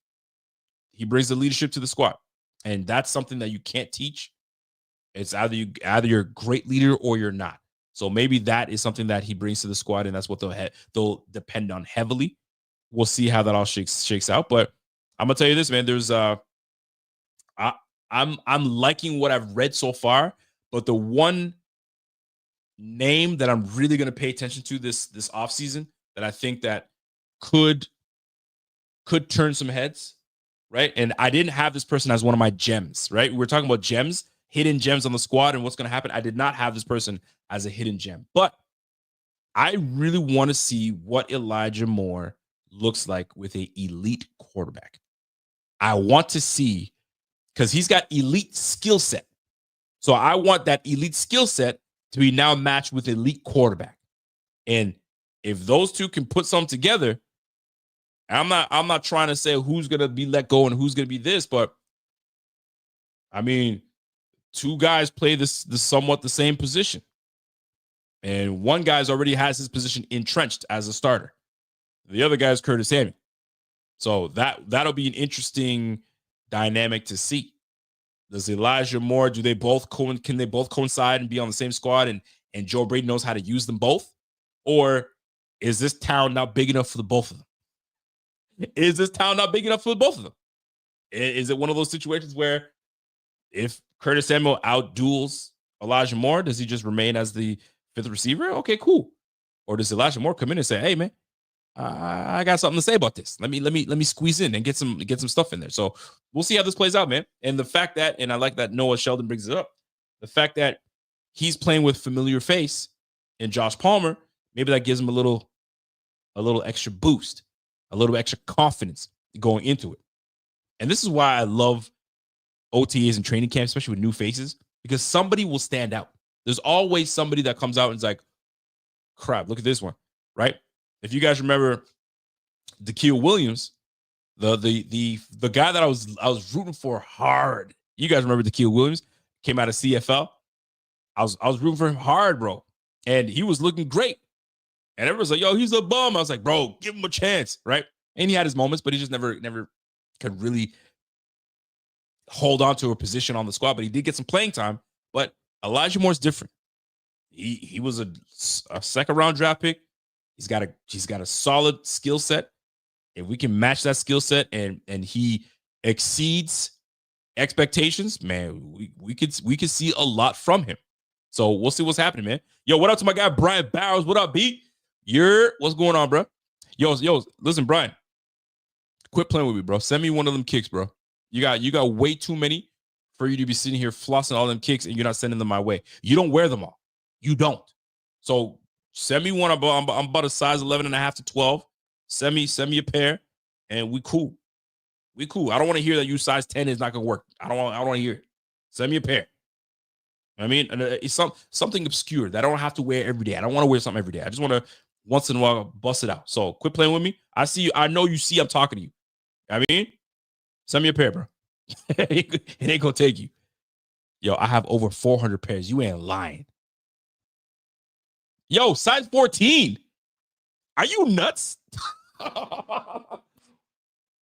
he brings the leadership to the squad. And that's something that you can't teach. It's either you're a great leader or you're not. So maybe that is something that he brings to the squad, and that's what they'll depend on heavily. We'll see how that all shakes out. But I'm gonna tell you this, man. There's I'm liking what I've read so far, but the one name that I'm really gonna pay attention to this offseason that I think that could turn some heads, right? And I didn't have this person as one of my gems, right? We were talking about gems, hidden gems on the squad and what's going to happen. I did not have this person as a hidden gem, but I really want to see what Elijah Moore looks like with an elite quarterback. I want to see, because he's got elite skill set. So I want that elite skill set to be now matched with elite quarterback. And if those two can put something together, I'm not trying to say who's going to be let go and who's going to be this, but I mean, two guys play this somewhat the same position. And one guy's already has his position entrenched as a starter. The other guy is Curtis Samuel. So that'll be an interesting dynamic to see. Does Elijah Moore, can they both coincide and be on the same squad and Joe Brady knows how to use them both? Or is this town not big enough for the both of them? Is this town not big enough for both of them? Is it one of those situations where if Curtis Samuel outduels Elijah Moore, does he just remain as the fifth receiver? Okay, cool. Or does Elijah Moore come in and say, "Hey, man, I got something to say about this. Let me squeeze in and get some stuff in there." So we'll see how this plays out, man. And the fact that, and I like that Noah Sheldon brings it up, the fact that he's playing with familiar face in Josh Palmer, maybe that gives him a little extra boost, a little extra confidence going into it. And this is why I love OTAs and training camps, especially with new faces, because somebody will stand out. There's always somebody that comes out and is like, crap, look at this one, right? If you guys remember Da'Keel Williams, the guy that I was rooting for hard. You guys remember Da'Keel Williams? Came out of CFL. I was rooting for him hard, bro. And he was looking great. And everyone's like, yo, he's a bum. I was like, bro, give him a chance, right? And he had his moments, but he just never could really hold on to a position on the squad. But he did get some playing time. But Elijah Moore's different. He was a second round draft pick. He's got a solid skill set. If we can match that skill set and he exceeds expectations, man, we could see a lot from him. So we'll see what's happening, man. Yo, what up to my guy Brian Barrows? What up, B? What's going on, bro? Yo, listen, Brian. Quit playing with me, bro. Send me one of them kicks, bro. You got way too many for you to be sitting here flossing all them kicks and you're not sending them my way. You don't wear them all. You don't. So send me one. I'm about a size 11.5 to 12. Send me a pair, and we cool. We cool. I don't want to hear that you size 10 is not gonna work. I don't want to hear it. Send me a pair. I mean, it's something obscure that I don't have to wear every day. I don't want to wear something every day. I just want to once in a while bust it out. So quit playing with me. I see you. I know you see I'm talking to you. I mean, send me a pair, bro. It ain't gonna take you. Yo, I have over 400 pairs. You ain't lying. Yo, size 14. Are you nuts?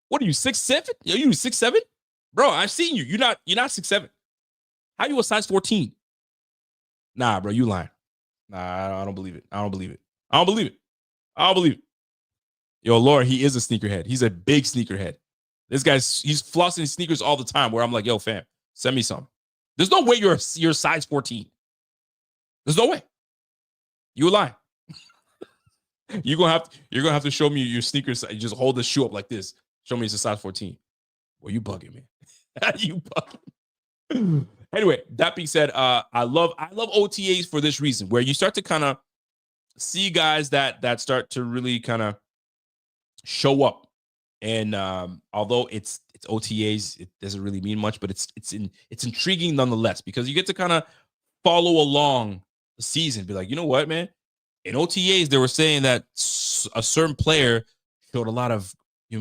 What are you, 6'7"? Yo, you 6'7"? Bro, I've seen you. You're not 6'7". How you a size 14? Nah, bro, you lying. Nah, I don't believe it. I don't believe it. Yo, Laura, he is a sneakerhead. He's a big sneakerhead. This guy's he's flossing sneakers all the time. Where I'm like, yo, fam, send me some. There's no way you're size 14. There's no way. You lying. You're gonna have to show me your sneakers. You just hold the shoe up like this. Show me it's a size 14. Well, you bugging, man. You bugging. Anyway, that being said, I love OTAs for this reason, where you start to kind of see guys that start to really kind of show up. And although it's OTAs, it doesn't really mean much, but it's intriguing nonetheless, because you get to kind of follow along the season. Be like, you know what, man? In OTAs, they were saying that a certain player showed a lot of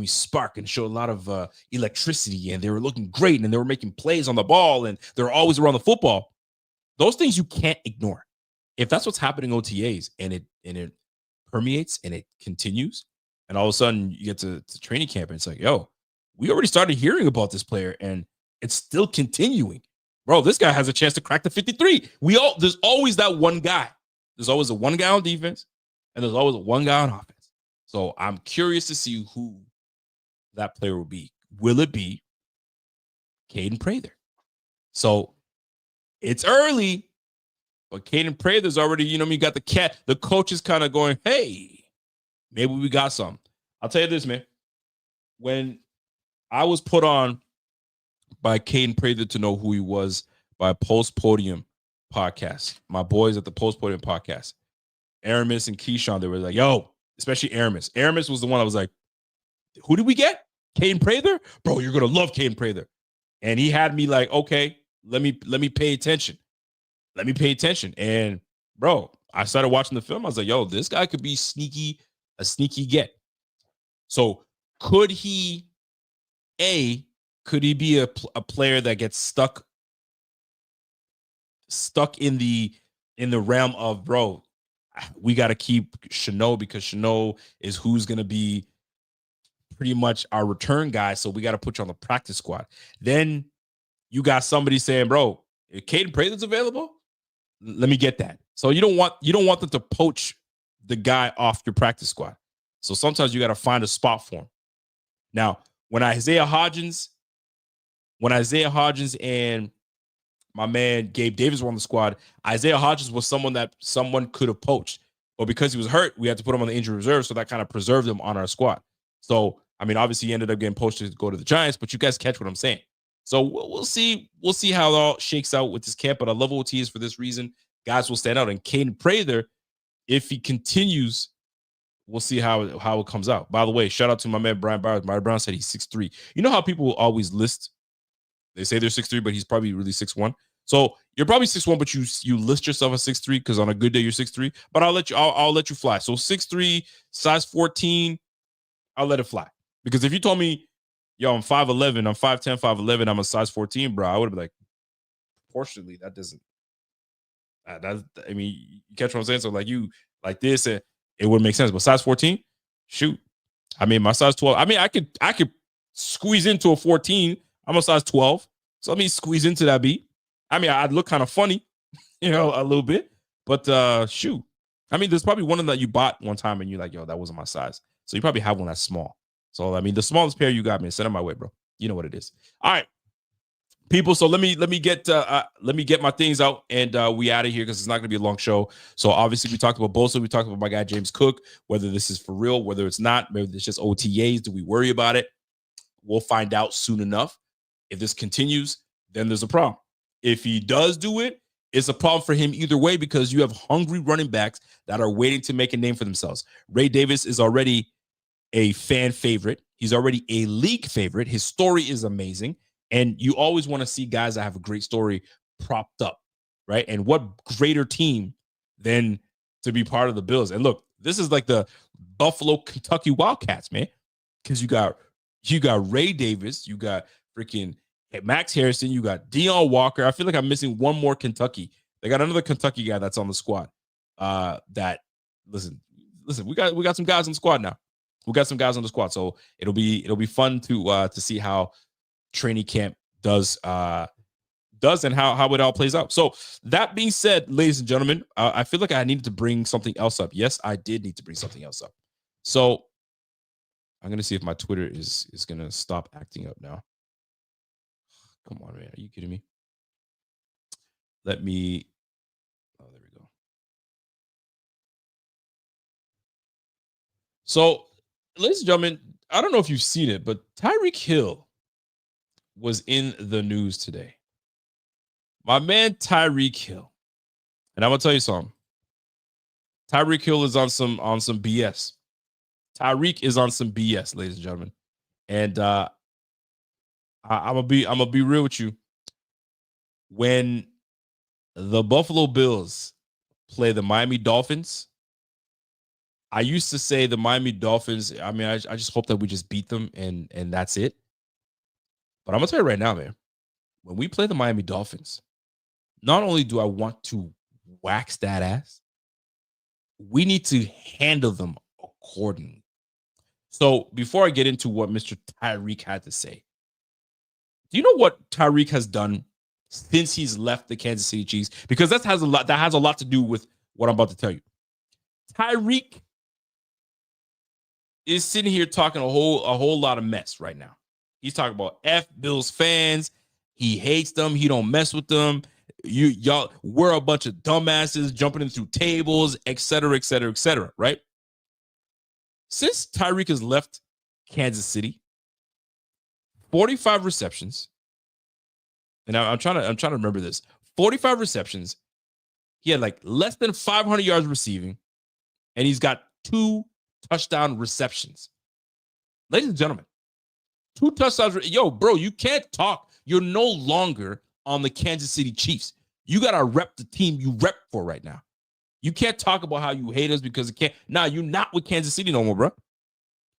spark and showed a lot of electricity, and they were looking great, and they were making plays on the ball, and they're always around the football. Those things you can't ignore. If that's what's happening in OTAs, and it permeates and it continues, and all of a sudden you get to training camp, and it's like, yo, we already started hearing about this player, and it's still continuing. Bro, this guy has a chance to crack the 53. There's always that one guy. There's always a one guy on defense, and there's always a one guy on offense. So I'm curious to see who that player will be. Will it be Caden Prather? So it's early, but Caden Prather's already, you got the coach is kind of going, hey, maybe we got some. I'll tell you this, man. When I was put on by Caden Prather to know who he was by Post Podium podcast, my boys at the Post Podium podcast, Aramis and Keyshawn, they were like, yo, especially Aramis. Aramis was the one I was like, who did we get? Caden Prather? Bro, you're going to love Caden Prather. And he had me like, okay, let me pay attention. Let me pay attention. And bro, I started watching the film. I was like, yo, this guy could be a sneaky get. So could he be a player that gets stuck in the realm of, bro, we got to keep Chanot because Chanot is who's going to be pretty much our return guy. So we got to put you on the practice squad. Then you got somebody saying, bro, if Caden Prather's available, let me get that. So you don't want them to poach the guy off your practice squad. So sometimes you got to find a spot for him. Now, when Isaiah Hodgins and my man Gabe Davis were on the squad, Isaiah Hodgins was someone could have poached. But because he was hurt, we had to put him on the injury reserve, so that kind of preserved him on our squad. So, I mean, obviously he ended up getting poached to go to the Giants, but you guys catch what I'm saying. So we'll see. We'll see how it all shakes out with this camp. But I love OTAs for this reason. Guys will stand out. And Caden Prather, if he continues, we'll see how it comes out. By the way, shout out to my man Brian Bowers. Brian Brown said he's 6'3". You know how people will always list? They say they're 6'3", but he's probably really 6'1". So you're probably 6'1", but you list yourself as 6'3" because on a good day you're 6'3". But I'll let you fly. So 6'3", size 14, I'll let it fly. Because if you told me, yo, I'm 5'11", I'm 5'10", 5'11", I'm a size 14, bro, I would have been like, proportionally, that doesn't. I mean, you catch what I'm saying? So like you like this, and it would make sense. But size 14, shoot. I mean, my size 12. I mean, I could squeeze into a 14. I'm a size 12, so let me squeeze into that beat. I mean, I'd look kind of funny, a little bit. But shoot, I mean, there's probably one of that you bought one time, and you're like, yo, that wasn't my size. So you probably have one that's small. So I mean, the smallest pair you got, man, send it my way, bro. You know what it is. All right, people. So let me get my things out, and we out of here because it's not gonna be a long show. So obviously, we talked about Bosa, we talked about my guy James Cook. Whether this is for real, whether it's not, maybe it's just OTAs. Do we worry about it? We'll find out soon enough. If this continues, then there's a problem. If he does do it, it's a problem for him either way because you have hungry running backs that are waiting to make a name for themselves. Ray Davis is already a fan favorite. He's already a league favorite. His story is amazing. And you always want to see guys that have a great story propped up, right? And what greater team than to be part of the Bills? And look, this is like the Buffalo, Kentucky Wildcats, man. Because you got Ray Davis, you got freaking Max Harrison, you got Deion Walker. I feel like I'm missing one more Kentucky. They got another Kentucky guy that's on the squad. Listen, we got some guys on the squad now. We got some guys on the squad, so it'll be fun to see how training camp does and how it all plays out. So that being said, ladies and gentlemen, I feel like I needed to bring something else up. Yes, I did need to bring something else up. So I'm gonna see if my Twitter is gonna stop acting up now. Come on, man. Are you kidding me? Let me. Oh, there we go. So, ladies and gentlemen, I don't know if you've seen it, but Tyreek Hill was in the news today. My man Tyreek Hill. And I'm gonna tell you something. Tyreek Hill is on some BS. Tyreek is on some BS, ladies and gentlemen. And I'm gonna be real with you. When the Buffalo Bills play the Miami Dolphins, I used to say the Miami Dolphins, I mean, I just hope that we just beat them and that's it. But I'm gonna tell you right now, man, when we play the Miami Dolphins, not only do I want to wax that ass, we need to handle them accordingly. So before I get into what Mr. Tyreek had to say, do you know what Tyreek has done since he's left the Kansas City Chiefs? Because that has a lot to do with what I'm about to tell you. Tyreek is sitting here talking a whole lot of mess right now. He's talking about F Bills fans. He hates them. He don't mess with them. Y'all, we're a bunch of dumbasses jumping in through tables, et cetera, et cetera, et cetera, right? Since Tyreek has left Kansas City, 45 receptions. And I'm trying to remember this. 45 receptions. He had like less than 500 yards receiving, and he's got 2 touchdown receptions. Ladies and gentlemen, 2 touchdowns. Yo, bro, you can't talk. You're no longer on the Kansas City Chiefs. You got to rep the team you rep for right now. You can't talk about how you hate us because it can't. Nah, you're not with Kansas City no more, bro.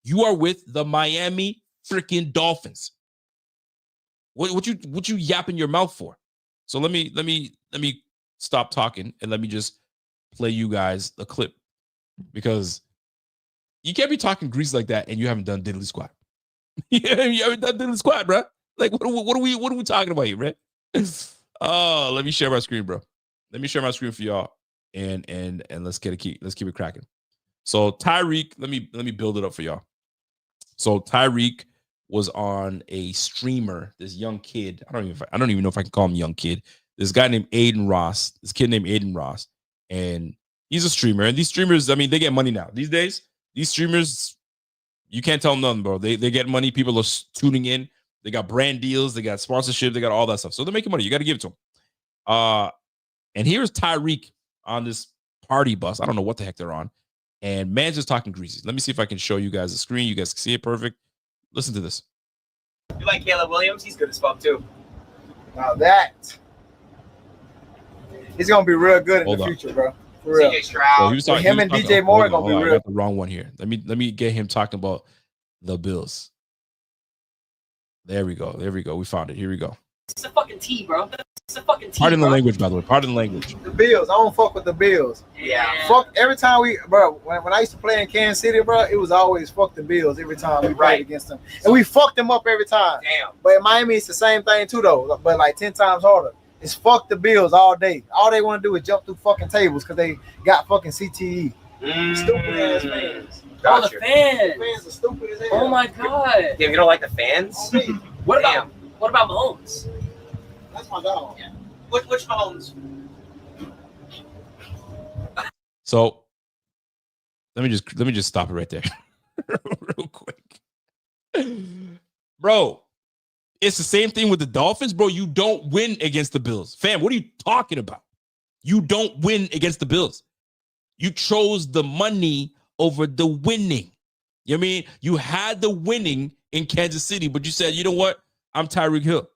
You are with the Miami freaking Dolphins. What you yapping your mouth for? So let me stop talking and let me just play you guys a clip, because you can't be talking grease like that and you haven't done diddly squat. You haven't done diddly squat, bro. Like what are we talking about here, man? Oh, let me share my screen, bro. Let me share my screen for y'all, and let's keep it cracking. So Tyreek, let me build it up for y'all. So Tyreek was on a streamer, this young kid. I don't even know if I can call him young kid. This guy named Aiden Ross, this kid named Aiden Ross, and he's a streamer. And these streamers, I mean, they get money now. These days, these streamers, you can't tell them nothing, bro. They get money. People are tuning in. They got brand deals. They got sponsorship. They got all that stuff. So they're making money. You got to give it to them. And here's Tyreek on this party bus. I don't know what the heck they're on. And man's just talking greasy. Let me see if I can show you guys the screen. You guys can see it perfect. Listen to this. You like Caleb Williams? He's good as fuck too. Now that he's gonna be real good in the future, bro. For real. CJ Stroud. So him and DJ Moore gonna be real. I got the wrong one here. Let me get him talking about the Bills. There we go. We found it. Here we go. It's a fucking T, bro. It's a fucking T. Pardon the language, by the way. Pardon the language. The Bills. I don't fuck with the Bills. Yeah. Fuck every time when I used to play in Kansas City, bro, it was always fuck the Bills every time we played against them. And we fucked them up every time. Damn. But in Miami, it's the same thing too, though. But like 10 times harder. It's fuck the Bills all day. All they want to do is jump through fucking tables because they got fucking CTE. Stupid ass fans. Oh, the fans. The fans are stupid as hell. Oh my god. Damn, you don't like the fans? What about Mahomes? That's my dog. Yeah. Which Mahomes? So let me just stop it right there. Real quick. Bro, it's the same thing with the Dolphins, bro. You don't win against the Bills. Fam, what are you talking about? You don't win against the Bills. You chose the money over the winning. You know what I mean? You had the winning in Kansas City, but you said, you know what? I'm Tyreek Hill.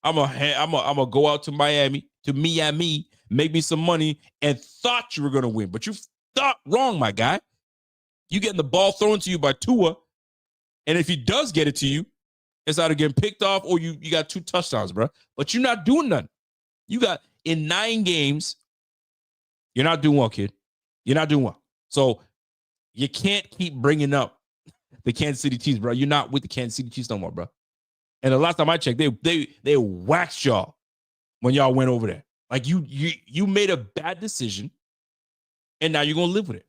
I'm gonna go out to Miami, make me some money, and thought you were gonna win. But you thought wrong, my guy. You getting the ball thrown to you by Tua, and if he does get it to you, it's either getting picked off or you got 2 touchdowns, bro. But you're not doing nothing. You got in 9 games, you're not doing well, kid. You're not doing well. So you can't keep bringing up the Kansas City Chiefs, bro. You're not with the Kansas City Chiefs no more, bro. And the last time I checked, they waxed y'all when y'all went over there. Like you made a bad decision, and now you're gonna live with it.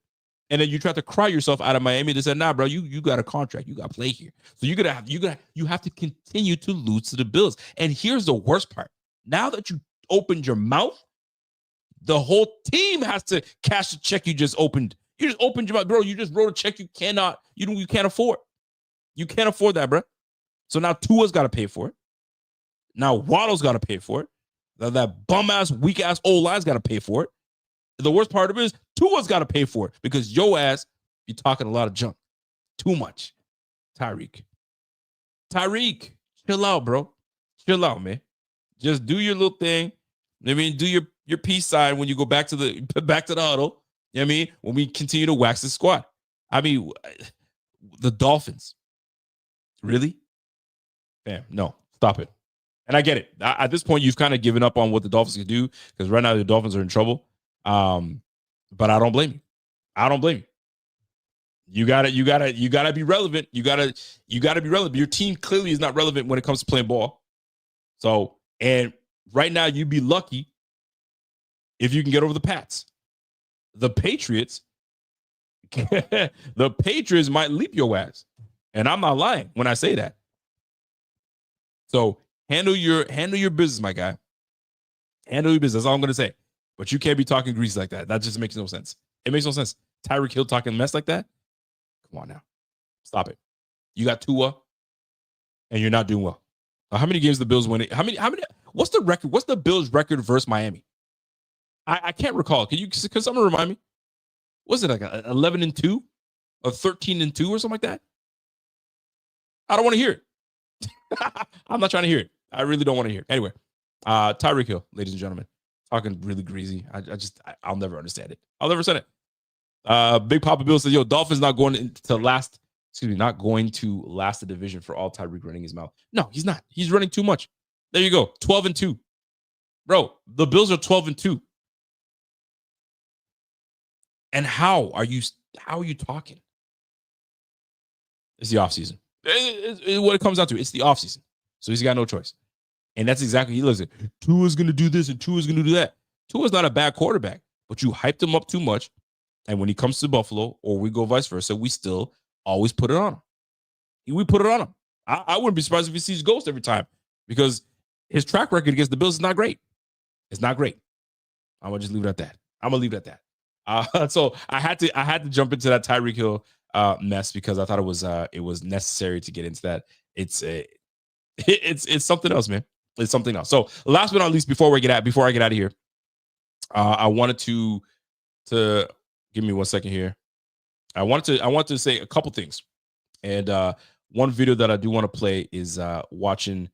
And then you try to cry yourself out of Miami. They said, "Nah, bro, you got a contract. You got to play here. So you have to continue to lose to the Bills." And here's the worst part: now that you opened your mouth, the whole team has to cash the check you just opened. You just opened your mouth, bro. You just wrote a check you can't afford. You can't afford that, bro. So now Tua's got to pay for it. Now Waddle's got to pay for it. Now that bum-ass, weak-ass O-line's got to pay for it. The worst part of it is Tua's got to pay for it because your ass be talking a lot of junk. Too much. Tyreek, chill out, bro. Chill out, man. Just do your little thing. I mean, do your peace sign when you go back to the huddle. You know what I mean? When we continue to wax the squad. I mean, the Dolphins. Really? Bam. No, stop it. And I get it. At this point, you've kind of given up on what the Dolphins can do because right now the Dolphins are in trouble. But I don't blame you. I don't blame you. You gotta be relevant. You gotta be relevant. Your team clearly is not relevant when it comes to playing ball. So, and right now you'd be lucky if you can get over the Pats. the Patriots, the Patriots might leap your ass. And I'm not lying when I say that. So handle your business, my guy. Handle your business. That's all I'm gonna say. But you can't be talking grease like that. That just makes no sense. It makes no sense. Tyreek Hill talking mess like that. Come on now. Stop it. You got Tua, and you're not doing well. How many games the Bills winning? How many? What's the record? What's the Bills record versus Miami? I can't recall. Can someone remind me? Was it like 11-2 or 13-2 or something like that? I don't want to hear it. I'm not trying to hear it. I really don't want to hear it. Anyway, Tyreek Hill, ladies and gentlemen, talking really greasy. I'll never understand it. I'll never understand it. Big Papa Bill says, "Yo, Dolphins not going to last. Not going to last the division for all Tyreek running his mouth. No, he's not. He's running too much. There you go. 12-2, bro. The Bills are 12-2. And how are you talking? It's the offseason. What it comes down to, it's the offseason. So he's got no choice. And that's exactly he looks at. Tua's going to do this and Tua's going to do that. Tua's not a bad quarterback, but you hyped him up too much. And when he comes to Buffalo, or we go vice versa, we still always put it on him. We put it on him. I wouldn't be surprised if he sees ghost every time, because his track record against the Bills is not great. It's not great. I'm gonna just leave it at that. I'm gonna leave it at that. So I had to jump into that Tyreek Hill mess, because I thought it was necessary to get into that. It's something else, man. It's something else. So last but not least, before I get out of here, I wanted to give me 1 second here. I wanted to say a couple things, and one video that I do want to play is watching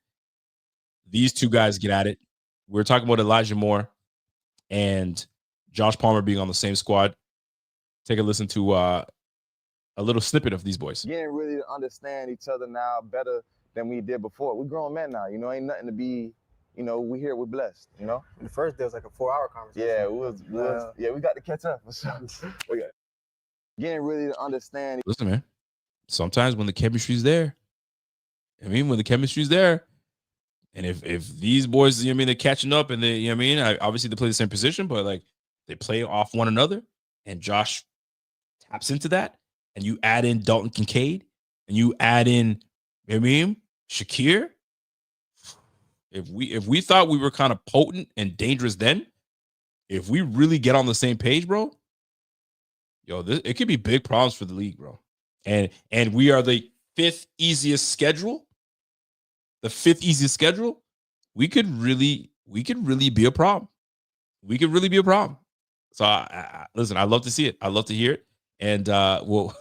these two guys get at it. We're talking about Elijah Moore and Josh Palmer being on the same squad. Take a listen to a little snippet of these boys. Getting really to understand each other now better than we did before. We're grown men now, ain't nothing to be, we here, we're blessed, The first day was like a 4-hour conversation. Yeah, we got to catch up. Getting really to understand. Listen, man, sometimes when the chemistry's there, when the chemistry's there, and if these boys, they're catching up, and they, obviously they play the same position, but like they play off one another, and Josh taps into that, and you add in Dalton Kincaid, and you add in, Shakir. If we thought we were kind of potent and dangerous then, if we really get on the same page, bro, it could be big problems for the league, bro. And we are the fifth easiest schedule. The fifth easiest schedule. We could really be a problem. We could really be a problem. So listen, I love to see it. I love to hear it. And we'll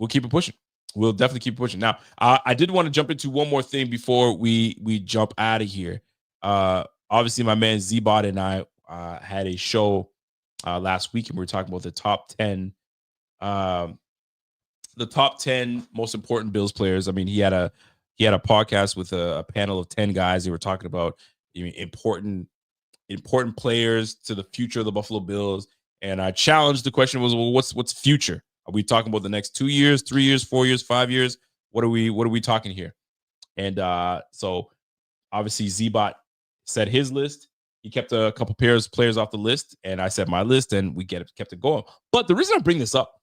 keep it pushing. We'll definitely keep pushing. Now, I did want to jump into one more thing before we jump out of here. Obviously, my man Z-Bot and I had a show last week, and we were talking about the top 10 most important Bills players. He had a podcast with a panel of 10 guys. They were talking about important players to the future of the Buffalo Bills. And I challenged, the question was, well, what's future? Are we talking about the next 2 years, 3 years, 4 years, 5 years? What are we talking here? And so obviously Z-Bot said his list. He kept a couple players off the list, and I said my list, and we kept it going. But the reason I bring this up,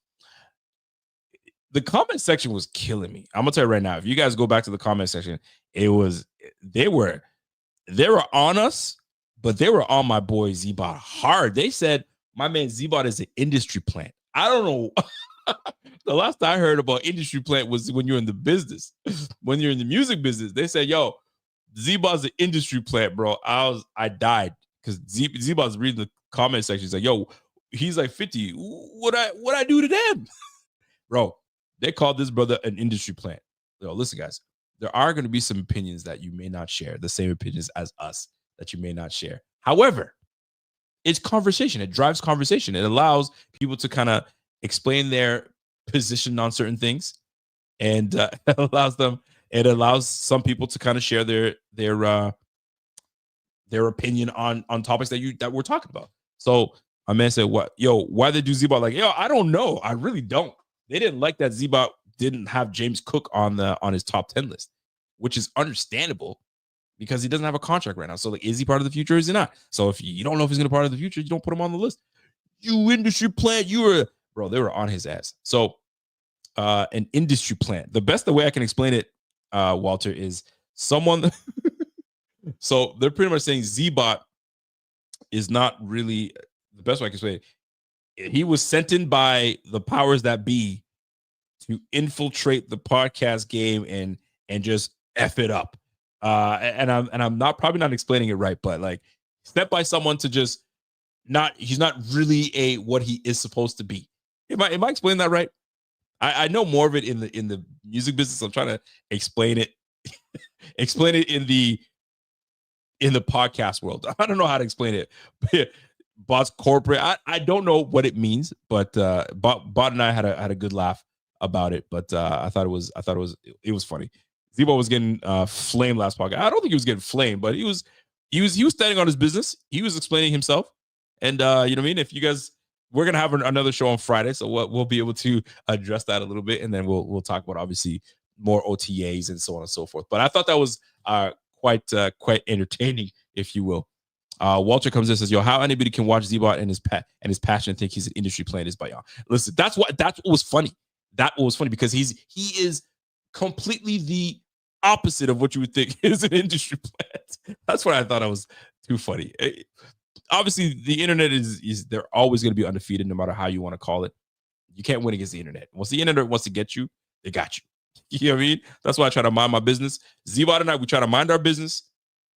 the comment section was killing me. I'm gonna tell you right now, if you guys go back to the comment section, they were on us, but they were on my boy Z-Bot hard. They said my man Z-Bot is an industry plant. I don't know. The last I heard about industry plant was when you're in the business. When you're in the music business, they said, yo, Z-Bot's an industry plant, bro. I died because Z-Bot's reading the comment section. He's like, yo, he's like 50. What I do to them? Bro, they called this brother an industry plant. Yo, listen, guys, there are going to be some opinions that you may not share, the same opinions as us that you may not share. However, it's conversation. It drives conversation. It allows people to kind of explain their position on certain things, and it allows some people to kind of share their opinion on topics that we're talking about. So my man said, why they do Z-Bot? Like, I don't know. I really don't. They didn't like that Z-Bot didn't have James Cook on his top 10 list, which is understandable because he doesn't have a contract right now. So like, is he part of the future or is he not? So if you don't know if he's going to be part of the future, you don't put him on the list. You industry plant, bro, they were on his ass. So an industry plant. The way I can explain it, Walter, is someone. So they're pretty much saying Z-Bot is not really the best way I can explain it. He was sent in by the powers that be to infiltrate the podcast game and just F it up. And I'm probably not explaining it right, but like set by someone to just he's not really what he is supposed to be. Am I explaining that right? I know more of it in the music business. I'm trying to explain it in the podcast world. I don't know how to explain it. Bot's corporate. I don't know what it means, but Bot and I had a good laugh about it. But I thought it was funny. Z-Bot was getting flamed last podcast. I don't think he was getting flamed, but he was standing on his business. He was explaining himself, and you know what I mean. If you guys, we're gonna have another show on Friday, so we'll be able to address that a little bit, and then we'll talk about obviously more OTAs and so on and so forth. But I thought that was quite entertaining, if you will. Walter comes in and says, "Yo, how anybody can watch Z-Bot and his passion and think he's an industry plant is by y'all." Listen, that's what was funny. That was funny because he is completely the opposite of what you would think is an industry plant. That's why I thought I was too funny. Obviously, the internet is they're always going to be undefeated, no matter how you want to call it. You can't win against the internet. Once the internet wants to get you, they got you. You know what I mean? That's why I try to mind my business. Z-Bot and I, we try to mind our business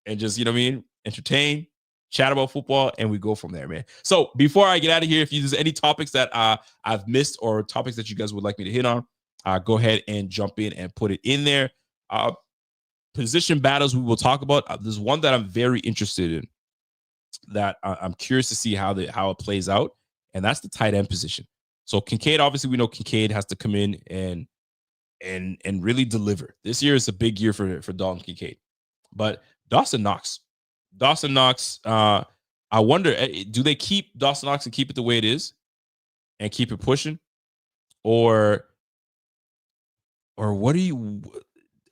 and just, you know what I mean, entertain, chat about football, and we go from there, man. So before I get out of here, if there's any topics that I've missed or topics that you guys would like me to hit on, go ahead and jump in and put it in there. Position battles we will talk about. There's one that I'm very interested in that I'm curious to see how it plays out, and that's the tight end position. So Kincaid, obviously we know Kincaid has to come in and really deliver. This year is a big year for Dalton Kincaid. But Dawson Knox, I wonder, do they keep Dawson Knox and keep it the way it is and keep it pushing? Or what do you,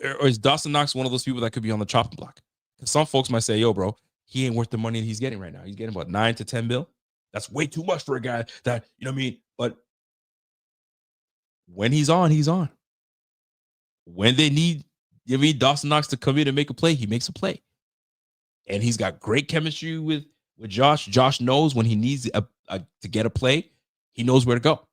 or is Dawson Knox one of those people that could be on the chopping block? Because some folks might say, yo, bro, he ain't worth the money he's getting right now. He's getting about 9 to 10 mil. That's way too much for a guy that, you know what I mean? But when he's on, he's on. When they need, you know, Dawson Knox to come in and make a play, he makes a play. And he's got great chemistry with Josh. Josh knows when he needs to get a play, he knows where to go.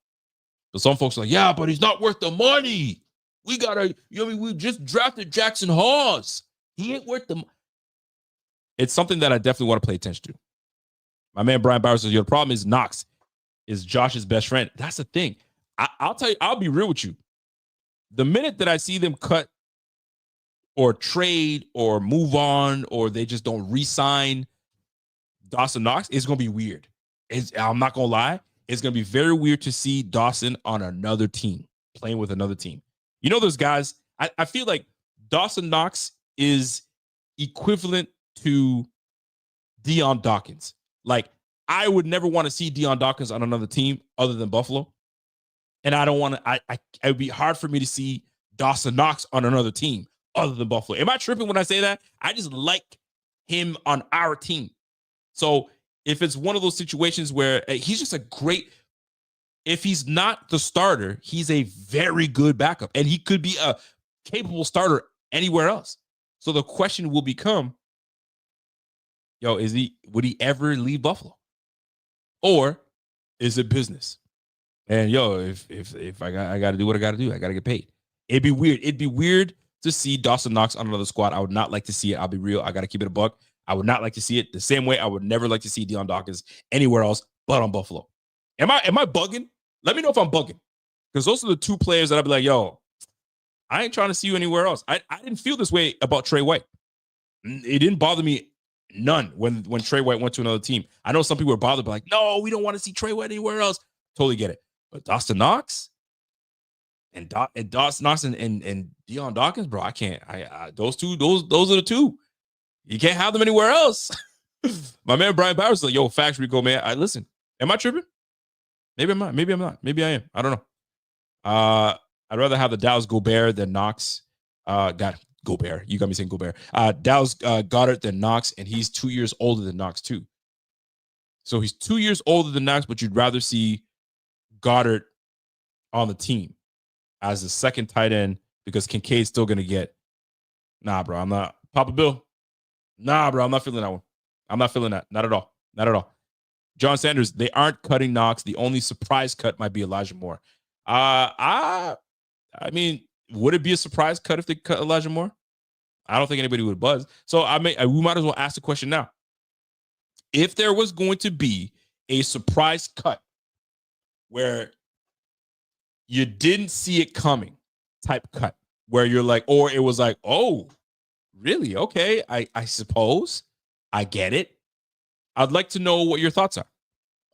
But some folks are like, yeah, but he's not worth the money. We gotta, you know what I mean? We just drafted Jackson Hawes. He ain't worth the money. It's something that I definitely want to pay attention to. My man Brian Bauer says, the problem is Knox is Josh's best friend. That's the thing. I'll tell you, I'll be real with you. The minute that I see them cut or trade or move on, or they just don't re-sign Dawson Knox, it's going to be weird. I'm not going to lie. It's going to be very weird to see Dawson on another team, playing with another team. You know, those guys, I feel like Dawson Knox is equivalent to Deion Dawkins. Like, I would never want to see Deion Dawkins on another team other than Buffalo. And I don't want to, it would be hard for me to see Dawson Knox on another team other than Buffalo. Am I tripping when I say that? I just like him on our team. So if it's one of those situations where he's just a great, if he's not the starter, he's a very good backup. And he could be a capable starter anywhere else. So the question will become, yo, would he ever leave Buffalo? Or is it business? And yo, if I got to do what I got to do, I got to get paid. It'd be weird. It'd be weird to see Dawson Knox on another squad. I would not like to see it. I'll be real. I got to keep it a buck. I would not like to see it the same way I would never like to see Deion Dawkins anywhere else but on Buffalo. Am I bugging? Let me know if I'm bugging. Because those are the two players that I'd be like, yo, I ain't trying to see you anywhere else. I didn't feel this way about Trey White. It didn't bother me none when Trey White went to another team. I know some people were bothered, but like, no, we don't want to see Trey White anywhere else. Totally get it. But Dawson Knox and Dawson Knox and Deion Dawkins, bro, I can't. Those are the two. You can't have them anywhere else. My man Brian Bowers is like, yo, facts, Rico, man. Listen, am I tripping? Maybe I'm not. Maybe I'm not. Maybe I am. I don't know. I'd rather have the Dallas Gobert than Knox. Gobert. You got me saying Gobert. Dallas Goddard than Knox, and he's 2 years older than Knox too. So he's 2 years older than Knox, but you'd rather see Goddard on the team as the second tight end because Kincaid's still going to get. Nah, bro, I'm not. Papa Bill. Nah, bro, I'm not feeling that one. I'm not feeling that. Not at all. Not at all. John Sanders, they aren't cutting Knox. The only surprise cut might be Elijah Moore. I mean, would it be a surprise cut if they cut Elijah Moore? I don't think anybody would buzz. So we might as well ask the question now. If there was going to be a surprise cut where you didn't see it coming type cut, where you're like, or it was like, oh, really? Okay, I suppose I get it. I'd like to know what your thoughts are.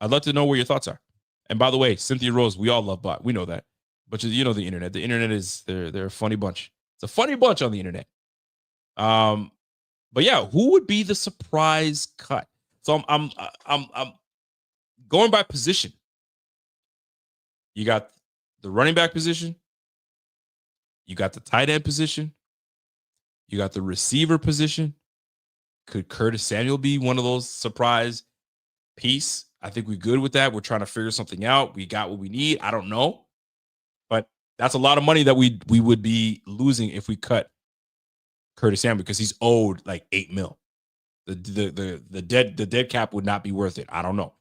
I'd love to know where your thoughts are. And by the way, Cynthia Rose, we all love bot. We know that. But you know the internet. The internet is they're a funny bunch. It's a funny bunch on the internet. But yeah, who would be the surprise cut? So I'm going by position. You got the running back position. You got the tight end position. You got the receiver position. Could Curtis Samuel be one of those surprise piece? I think we're good with that. We're trying to figure something out. We got what we need. I don't know. But that's a lot of money that we would be losing if we cut Curtis Samuel because he's owed like $8 million. The dead cap would not be worth it. I don't know.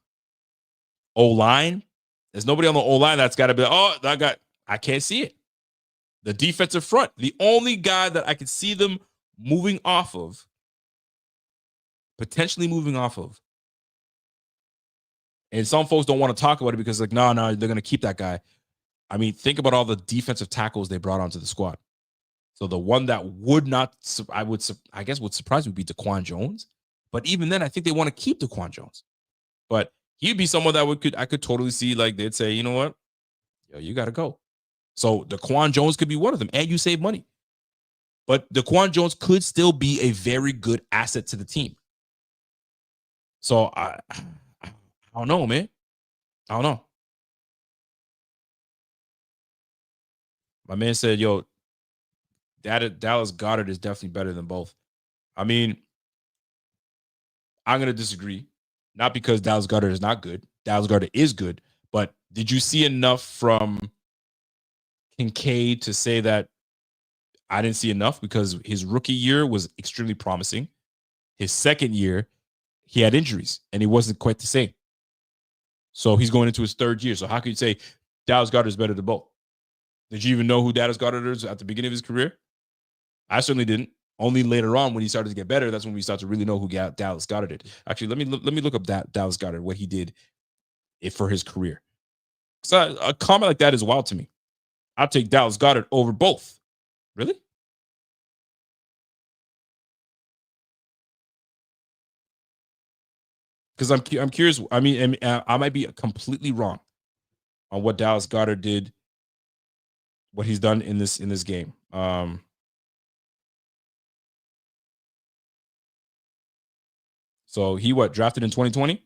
O-line. There's nobody on the O-line that's got to be, I can't see it. The defensive front. The only guy that I could see them moving off of, potentially moving off of. And some folks don't want to talk about it because like, no, they're going to keep that guy. I mean, think about all the defensive tackles they brought onto the squad. So the one that would not, I guess would surprise me would be Daquan Jones. But even then, I think they want to keep Daquan Jones. But he'd be someone that I could totally see, like they'd say, you know what? Yo, you got to go. So Daquan Jones could be one of them, and you save money. But Daquan Jones could still be a very good asset to the team. So I don't know, man. I don't know. My man said, yo, Dallas Goedert is definitely better than both. I mean, I'm going to disagree. Not because Dallas Goedert is not good. Dallas Goedert is good. But did you see enough from Kincaid to say that I didn't see enough? Because his rookie year was extremely promising. His second year, he had injuries, and he wasn't quite the same. So he's going into his third year. So how can you say Dallas Goedert is better than both? Did you even know who Dallas Goedert is at the beginning of his career? I certainly didn't. Only later on, when he started to get better, that's when we start to really know who Dallas Goedert is. Actually, let me look up Dallas Goedert, what he did for his career. So a comment like that is wild to me. I'll take Dallas Goedert over both. Really? Because I'm curious. I mean, I might be completely wrong on what Dallas Goedert did, what he's done in this game. So he drafted in 2020?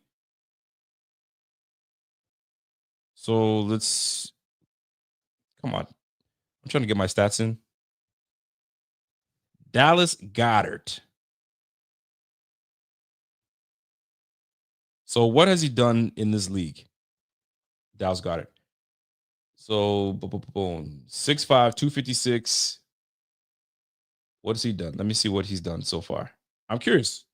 So come on. I'm trying to get my stats in. Dallas Goedert. So what has he done in this league? Dallas Goedert. So boom. 6'5", 256. What has he done? Let me see what he's done so far. I'm curious.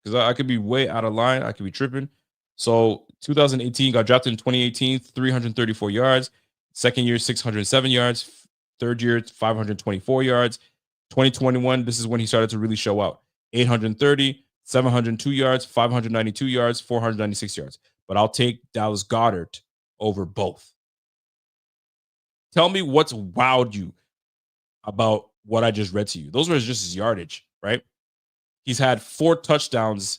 Because I could be way out of line. I could be tripping. So 2018, got drafted in 2018, 334 yards. Second year, 607 yards. Third year, 524 yards. 2021, this is when he started to really show out. 830, 702 yards, 592 yards, 496 yards. But I'll take Dallas Goedert over both. Tell me what's wowed you about what I just read to you. Those were just his yardage, right? He's had 4 touchdowns.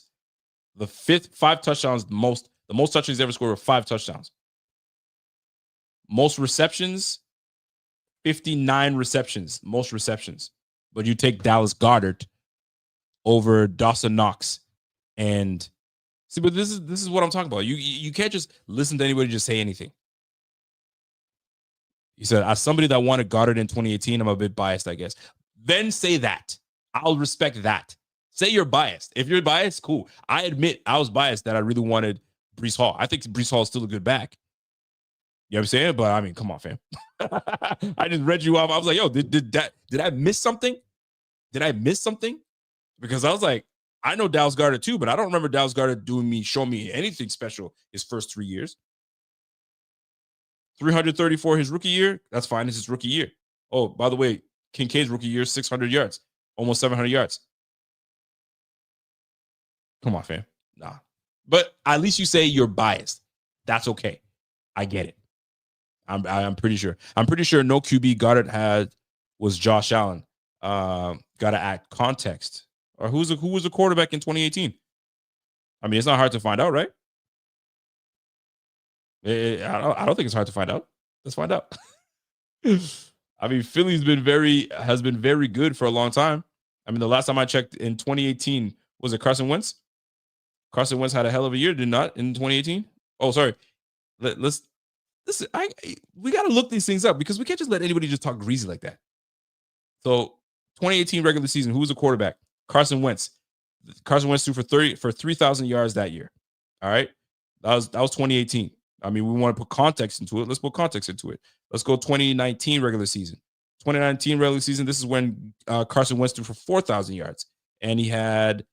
The 5 touchdowns, the most touchdowns he's ever scored were 5 touchdowns. Most receptions, 59 receptions, most receptions. But you take Dallas Goedert over Dawson Knox. And see, but this is what I'm talking about. You can't just listen to anybody just say anything. He said, as somebody that wanted Goedert in 2018, I'm a bit biased, I guess. Then say that. I'll respect that. Say you're biased. If you're biased, cool. I admit I was biased that I really wanted Brees Hall. I think Brees Hall is still a good back. You know what I'm saying? But I mean, come on, fam. I just read you off. I was like, yo, did I miss something? Did I miss something? Because I was like, I know Dallas Goedert too, but I don't remember Dallas Goedert showing me anything special his first 3 years. 334 his rookie year. That's fine. It's his rookie year. Oh, by the way, Kincaid's rookie year, 600 yards, almost 700 yards. Come on, fam. Nah. But at least you say you're biased. That's okay. I get it. I'm pretty sure. I'm pretty sure no QB Goddard had was Josh Allen. Got to add context. Or who was the quarterback in 2018? I mean, it's not hard to find out, right? I don't think it's hard to find out. Let's find out. I mean, Philly's has been very good for a long time. I mean, the last time I checked in 2018, was it Carson Wentz? Carson Wentz had a hell of a year, did not, in 2018? Oh, sorry. We got to look these things up because we can't just let anybody just talk greasy like that. So 2018 regular season, who was the quarterback? Carson Wentz. Carson Wentz threw for 3,000 yards that year. All right. That was 2018. I mean, we want to put context into it. Let's put context into it. Let's go 2019 regular season. 2019 regular season, this is when Carson Wentz threw for 4,000 yards. And he had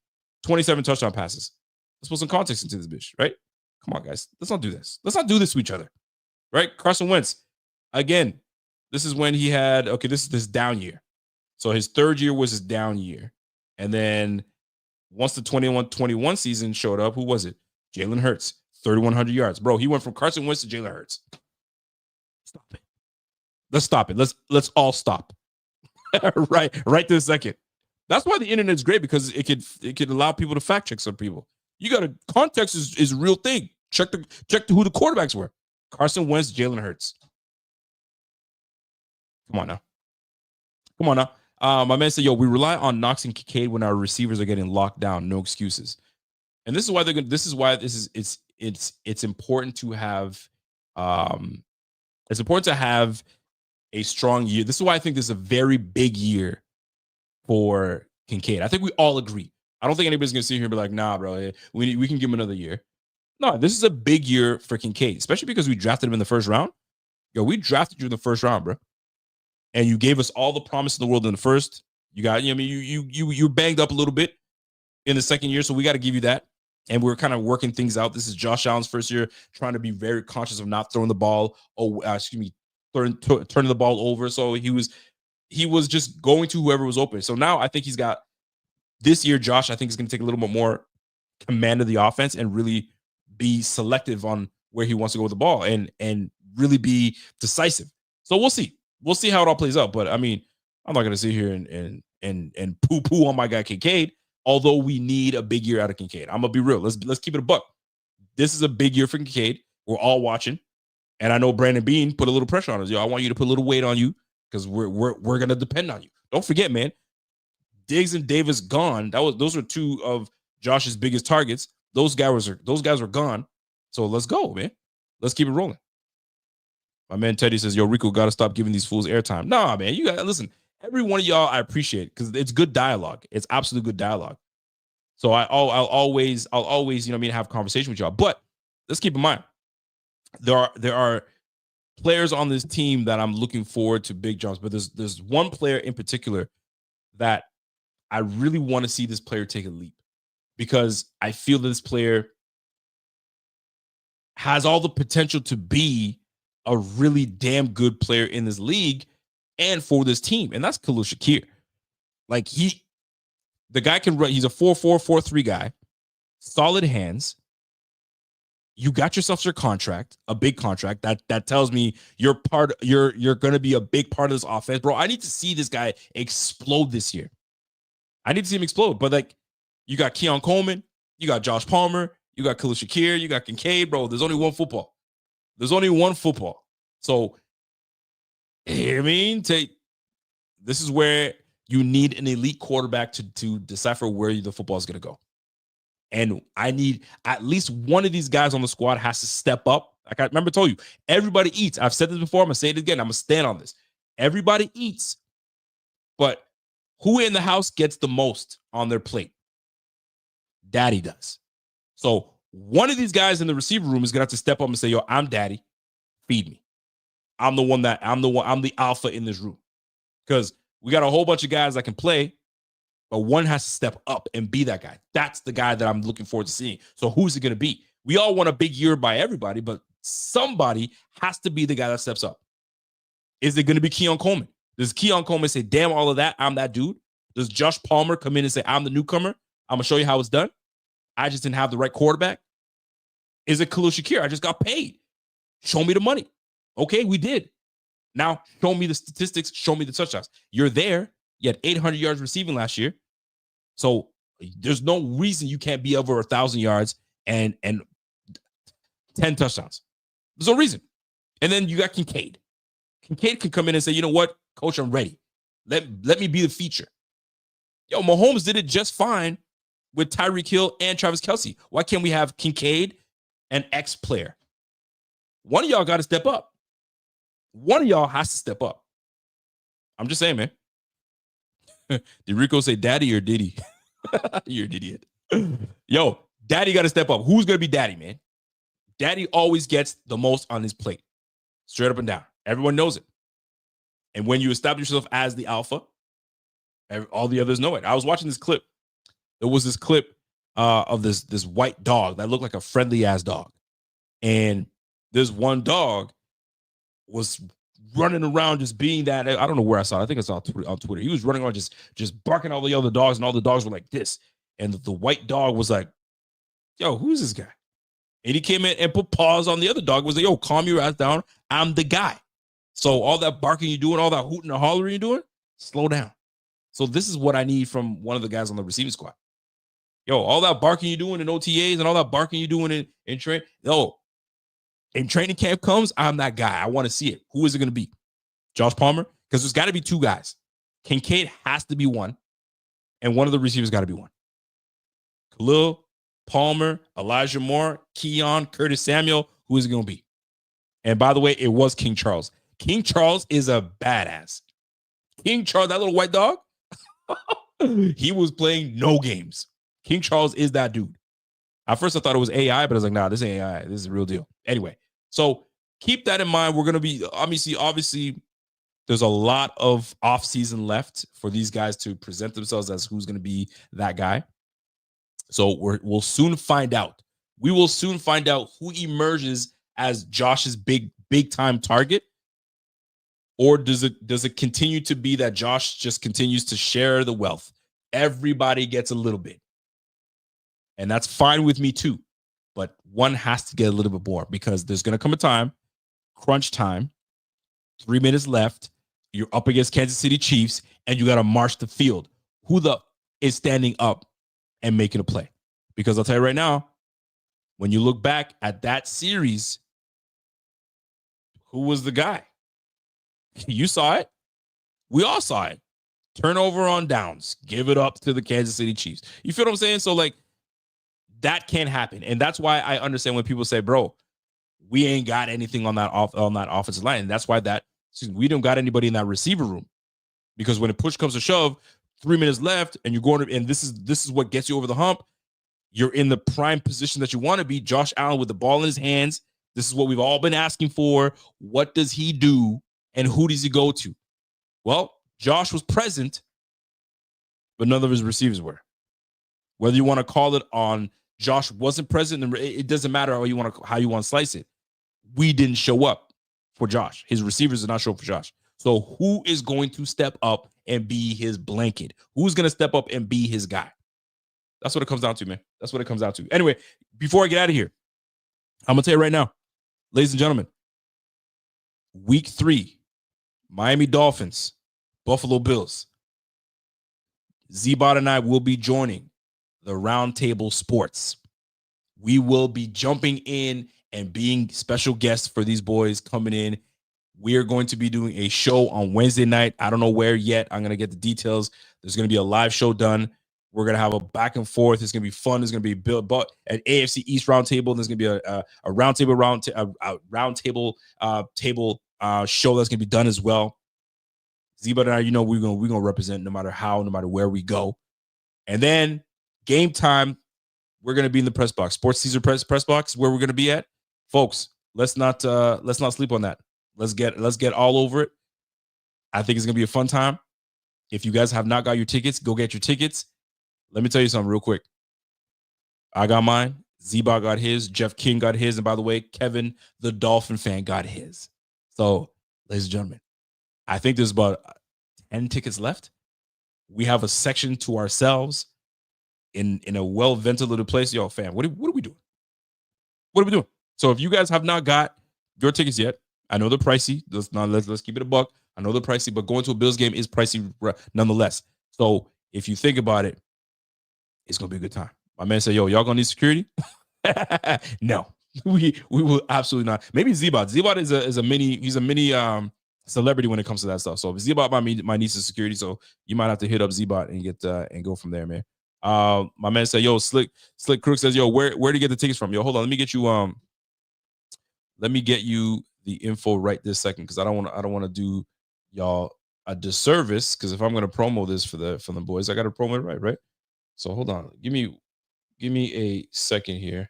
27 touchdown passes. Let's put some context into this bitch, right? Come on, guys. Let's not do this. Let's not do this to each other, right? Carson Wentz, again, this is when he had, this is this down year. So his third year was his down year. And then once the 21-21 season showed up, who was it? Jalen Hurts, 3,100 yards. Bro, he went from Carson Wentz to Jalen Hurts. Stop it. Let's stop it. Let's all stop. right this second. That's why the internet's great, because it could allow people to fact check some people. You got to context is a real thing. Check who the quarterbacks were. Carson Wentz, Jalen Hurts. Come on now. My man said, yo, we rely on Knox and Kincaid when our receivers are getting locked down. No excuses. And this is why it's important to have a strong year. This is why I think this is a very big year for Kincaid. I think we all agree. I don't think anybody's gonna sit here and be like, nah, bro, we can give him another year. No, this is a big year for Kincaid, especially because we drafted him in the first round. Yo, we drafted you in the first round, bro. And you gave us all the promise in the world in the first. You got, you banged up a little bit in the second year, so we got to give you that. And we're kind of working things out. This is Josh Allen's first year, trying to be very conscious of not throwing the ball. Turning the ball over. So he was just going to whoever was open. So now I think he's got this year. Josh, I think, is going to take a little bit more command of the offense and really be selective on where he wants to go with the ball and really be decisive. So we'll see. We'll see how it all plays out. But I mean, I'm not going to sit here and poo-poo on my guy Kincaid, although we need a big year out of Kincaid. I'm going to be real. Let's keep it a buck. This is a big year for Kincaid. We're all watching. And I know Brandon Beane put a little pressure on us. Yo, I want you to put a little weight on you because we're going to depend on you. Don't forget, man, Diggs and Davis gone. Those were two of Josh's biggest targets. Those guys are gone. So let's go, man. Let's keep it rolling. My man Teddy says, yo, Rico, got to stop giving these fools airtime. Nah, man, you got to listen. Every one of y'all I appreciate because it's good dialogue. It's absolute good dialogue. So I'll always, have a conversation with y'all. But let's keep in mind, there are players on this team that I'm looking forward to big jumps. But there's one player in particular that I really want to see this player take a leap because I feel that this player has all the potential to be a really damn good player in this league and for this team. And that's Khalil Shakir. Like the guy can run. He's a 4.4, 4.3 guy, solid hands. You got yourself your contract, a big contract that tells me you're going to be a big part of this offense, bro. I need to see this guy explode this year. I need to see him explode. But like, you got Keon Coleman, you got Josh Palmer, you got Khalil Shakir, you got Kincaid, bro. There's only one football. So, I mean, this is where you need an elite quarterback to decipher where the football is going to go. And I need at least one of these guys on the squad has to step up. Like I remember told you, everybody eats. I've said this before. I'm going to say it again. I'm going to stand on this. Everybody eats. But who in the house gets the most on their plate? Daddy does. So One of these guys in the receiver room is gonna have to step up and say, yo, I'm daddy, feed me. I'm the alpha in this room. Because we got a whole bunch of guys that can play, but one has to step up and be that guy. That's the guy that I'm looking forward to seeing. So who's it gonna be? We all want a big year by everybody, but somebody has to be the guy that steps up. Is it gonna be Keon Coleman? Does Keon Coleman say, damn, all of that, I'm that dude? Does Josh Palmer come in and say, I'm the newcomer? I'm gonna show you how it's done. I just didn't have the right quarterback. Is it Khalil Shakir? I just got paid. Show me the money. Okay, we did. Now show me the statistics. Show me the touchdowns. You're there. You had 800 yards receiving last year. So there's no reason you can't be over 1,000 yards and 10 touchdowns. There's no reason. And then you got Kincaid. Kincaid can come in and say, you know what, coach, I'm ready. Let me be the feature. Yo, Mahomes did it just fine with Tyreek Hill and Travis Kelce. Why can't we have Kincaid and X player? One of y'all got to step up. One of y'all has to step up. I'm just saying, man. Did Rico say daddy or did he? You're an idiot. Yo, daddy got to step up. Who's going to be daddy, man? Daddy always gets the most on his plate. Straight up and down. Everyone knows it. And when you establish yourself as the alpha, all the others know it. I was watching this clip. There was this clip of this white dog that looked like a friendly ass dog. And this one dog was running around just being that. I don't know where I saw it. I think I saw it on Twitter. He was running around just barking all the other dogs, and all the dogs were like this. And the white dog was like, yo, who's this guy? And he came in and put paws on the other dog. Was like, yo, calm your ass down. I'm the guy. So all that barking you're doing, all that hooting and hollering you're doing, slow down. So this is what I need from one of the guys on the receiving squad. Yo, all that barking you're doing in OTAs and all that barking you're doing in training. Yo, in training camp comes, I'm that guy. I want to see it. Who is it going to be? Josh Palmer? Because there's got to be two guys. Kincaid has to be one, and one of the receivers got to be one. Khalil, Palmer, Elijah Moore, Keon, Curtis Samuel. Who is it going to be? And by the way, it was King Charles. King Charles is a badass. King Charles, that little white dog, he was playing no games. King Charles is that dude. At first, I thought it was AI, but I was like, nah, this ain't AI. This is the real deal. Anyway, so keep that in mind. We're going to be, obviously, there's a lot of offseason left for these guys to present themselves as who's going to be that guy. So we'll soon find out. We will soon find out who emerges as Josh's big time target. Or does it continue to be that Josh just continues to share the wealth? Everybody gets a little bit. And that's fine with me too. But one has to get a little bit more, because there's going to come a time, crunch time, 3 minutes left, you're up against Kansas City Chiefs, and you got to march the field. Who is standing up and making a play? Because I'll tell you right now, when you look back at that series, who was the guy? You saw it. We all saw it. Turnover on downs. Give it up to the Kansas City Chiefs. You feel what I'm saying? So, like, that can't happen. And that's why I understand when people say, bro, we ain't got anything on that offensive line. And that's why we don't got anybody in that receiver room. Because when a push comes to shove, 3 minutes left, and you're going to, and this is what gets you over the hump. You're in the prime position that you want to be. Josh Allen with the ball in his hands. This is what we've all been asking for. What does he do? And who does he go to? Well, Josh was present, but none of his receivers were. Whether you want to call it on Josh wasn't present, it doesn't matter how you want to slice it. We didn't show up for Josh. His receivers did not show up for Josh. So who is going to step up and be his blanket? Who's going to step up and be his guy? That's what it comes down to, man. That's what it comes down to. Anyway, before I get out of here, I'm going to tell you right now, ladies and gentlemen, week 3, Miami Dolphins, Buffalo Bills. Z-Bot and I will be joining the Roundtable Sports. We will be jumping in and being special guests for these boys coming in. We are going to be doing a show on Wednesday night. I don't know where yet. I'm going to get the details. There's going to be a live show done. We're going to have a back and forth. It's going to be fun. There's going to be built at AFC East Roundtable. There's going to be a roundtable table show that's going to be done as well. Z-Bot and I, we're going to represent no matter how, no matter where we go. And then game time, we're gonna be in the press box. Sports Caesar press box, where we're gonna be at, folks. Let's not sleep on that. Let's get all over it. I think it's gonna be a fun time. If you guys have not got your tickets, go get your tickets. Let me tell you something real quick. I got mine. Z-Bot got his. Jeff King got his. And by the way, Kevin, the Dolphin fan, got his. So, ladies and gentlemen, I think there's about 10 tickets left. We have a section to ourselves in a well-ventilated place. Yo, fam, what are we doing? What are we doing? So if you guys have not got your tickets yet, I know they're pricey. Let's keep it a buck. I know they're pricey, but going to a Bills game is pricey nonetheless. So if you think about it, it's gonna be a good time. My man said, "Yo, y'all gonna need security?" No, we will absolutely not. Maybe Z-Bot. Z-Bot is a mini celebrity when it comes to that stuff. So Z-Bot might need some security. So you might have to hit up Z-Bot and get and go from there, man. My man said, "Yo, Slick Crook says, yo, where to get the tickets from? Yo, hold on, let me get you the info right this second, because I don't want to do y'all a disservice, because if I'm gonna promo this for the boys, I gotta promo it right. So hold on, give me a second here,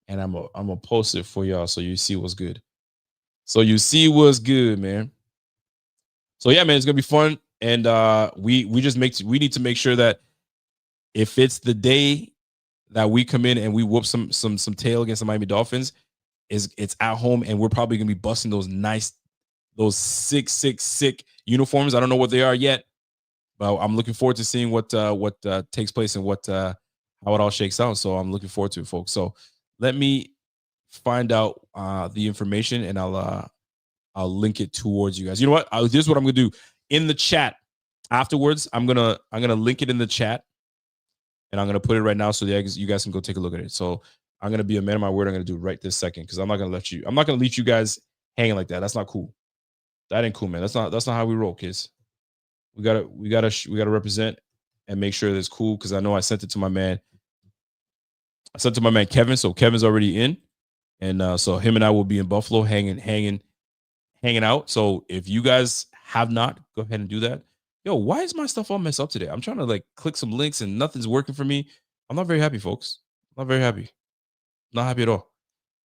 and I'm gonna post it for y'all so you see what's good. So you see what's good, man. So yeah, man, it's gonna be fun, and we need to make sure that if it's the day that we come in and we whoop some tail against the Miami Dolphins, it's at home, and we're probably gonna be busting those sick uniforms. I don't know what they are yet, but I'm looking forward to seeing what takes place and how it all shakes out. So I'm looking forward to it, folks. So let me find out the information, and I'll link it towards you guys. You know what? This is what I'm gonna do in the chat afterwards. I'm gonna link it in the chat, and I'm gonna put it right now so that you guys can go take a look at it. So I'm gonna be a man of my word. I'm gonna do it right this second, because I'm not gonna leave you guys hanging like that. That's not cool. That ain't cool, man. That's not how we roll, kids. We gotta represent and make sure that it's cool, because I know I sent it to my man. I sent it to my man Kevin, so Kevin's already in, and so him and I will be in Buffalo hanging out. So if you guys have not, go ahead and do that. Yo, why is my stuff all messed up today? I'm trying to click some links and nothing's working for me. I'm not very happy, folks. I'm not very happy. Not happy at all.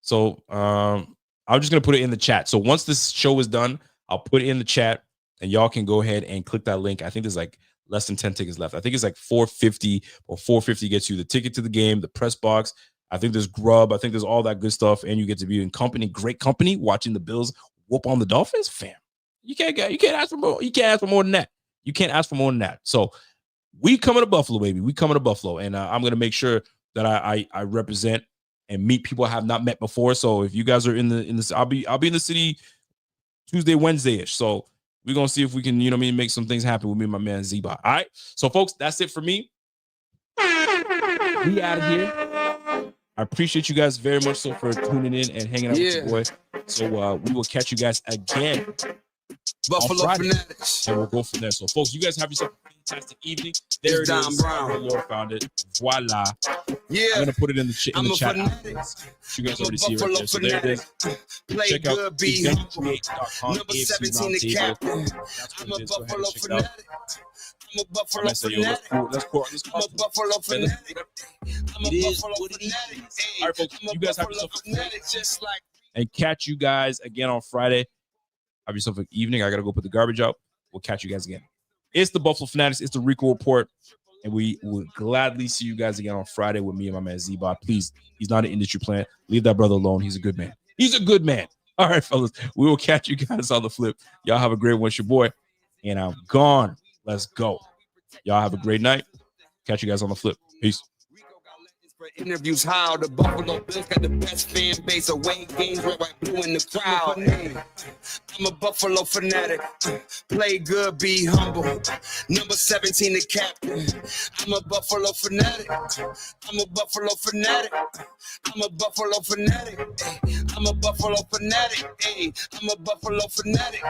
So I'm just gonna put it in the chat. So once this show is done, I'll put it in the chat, and y'all can go ahead and click that link. I think there's less than 10 tickets left. I think it's $450, or $450 gets you the ticket to the game, the press box. I think there's grub. I think there's all that good stuff, and you get to be in great company, watching the Bills whoop on the Dolphins. Fam, you can't ask for more. You can't ask for more than that. You can't ask for more than that. So we coming to Buffalo, baby. We coming to Buffalo, and I'm gonna make sure that I represent and meet people I have not met before. So if you guys are in this, I'll be in the city Tuesday, Wednesday-ish. So we're gonna see if we can, make some things happen with me and my man Z-Bot. All right. So folks, that's it for me. We out of here. I appreciate you guys very much so for tuning in and hanging out with your boy. So we will catch you guys again Buffalo Fanatics, and we'll go from there. So folks, you guys have yourself a fantastic evening. There it is. The Lord found it. Voila. Yeah, I'm gonna put it in the chat. fanatic. You guys already see it right there. So there it is. Play Check out good, be humble. event28.com. Number 17, the captain. I'm a Buffalo fanatic. I'm a Buffalo fanatic. Let's go. I'm a Buffalo fanatic. I'm a Buffalo fanatic. All right, folks. You guys have yourself a fanatic, just like. And catch you guys again on Friday. Have yourself an evening. I gotta go put the garbage out. We'll catch you guys again. It's the Buffalo Fanatics. It's the Rico Report. And we will gladly see you guys again on Friday with me and my man Z-Bot. Please, he's not an industry plant. Leave that brother alone. He's a good man. He's a good man. All right, fellas. We will catch you guys on the flip. Y'all have a great one. It's your boy. And I'm gone. Let's go. Y'all have a great night. Catch you guys on the flip. Peace. For interviews, how the Buffalo Bills got the best fan base, away games, red, white, blue in the crowd. I'm a Buffalo fanatic. Play good, be humble. Number 17, the captain. I'm a Buffalo fanatic. I'm a Buffalo fanatic. I'm a Buffalo fanatic. I'm a Buffalo fanatic. I'm a Buffalo fanatic.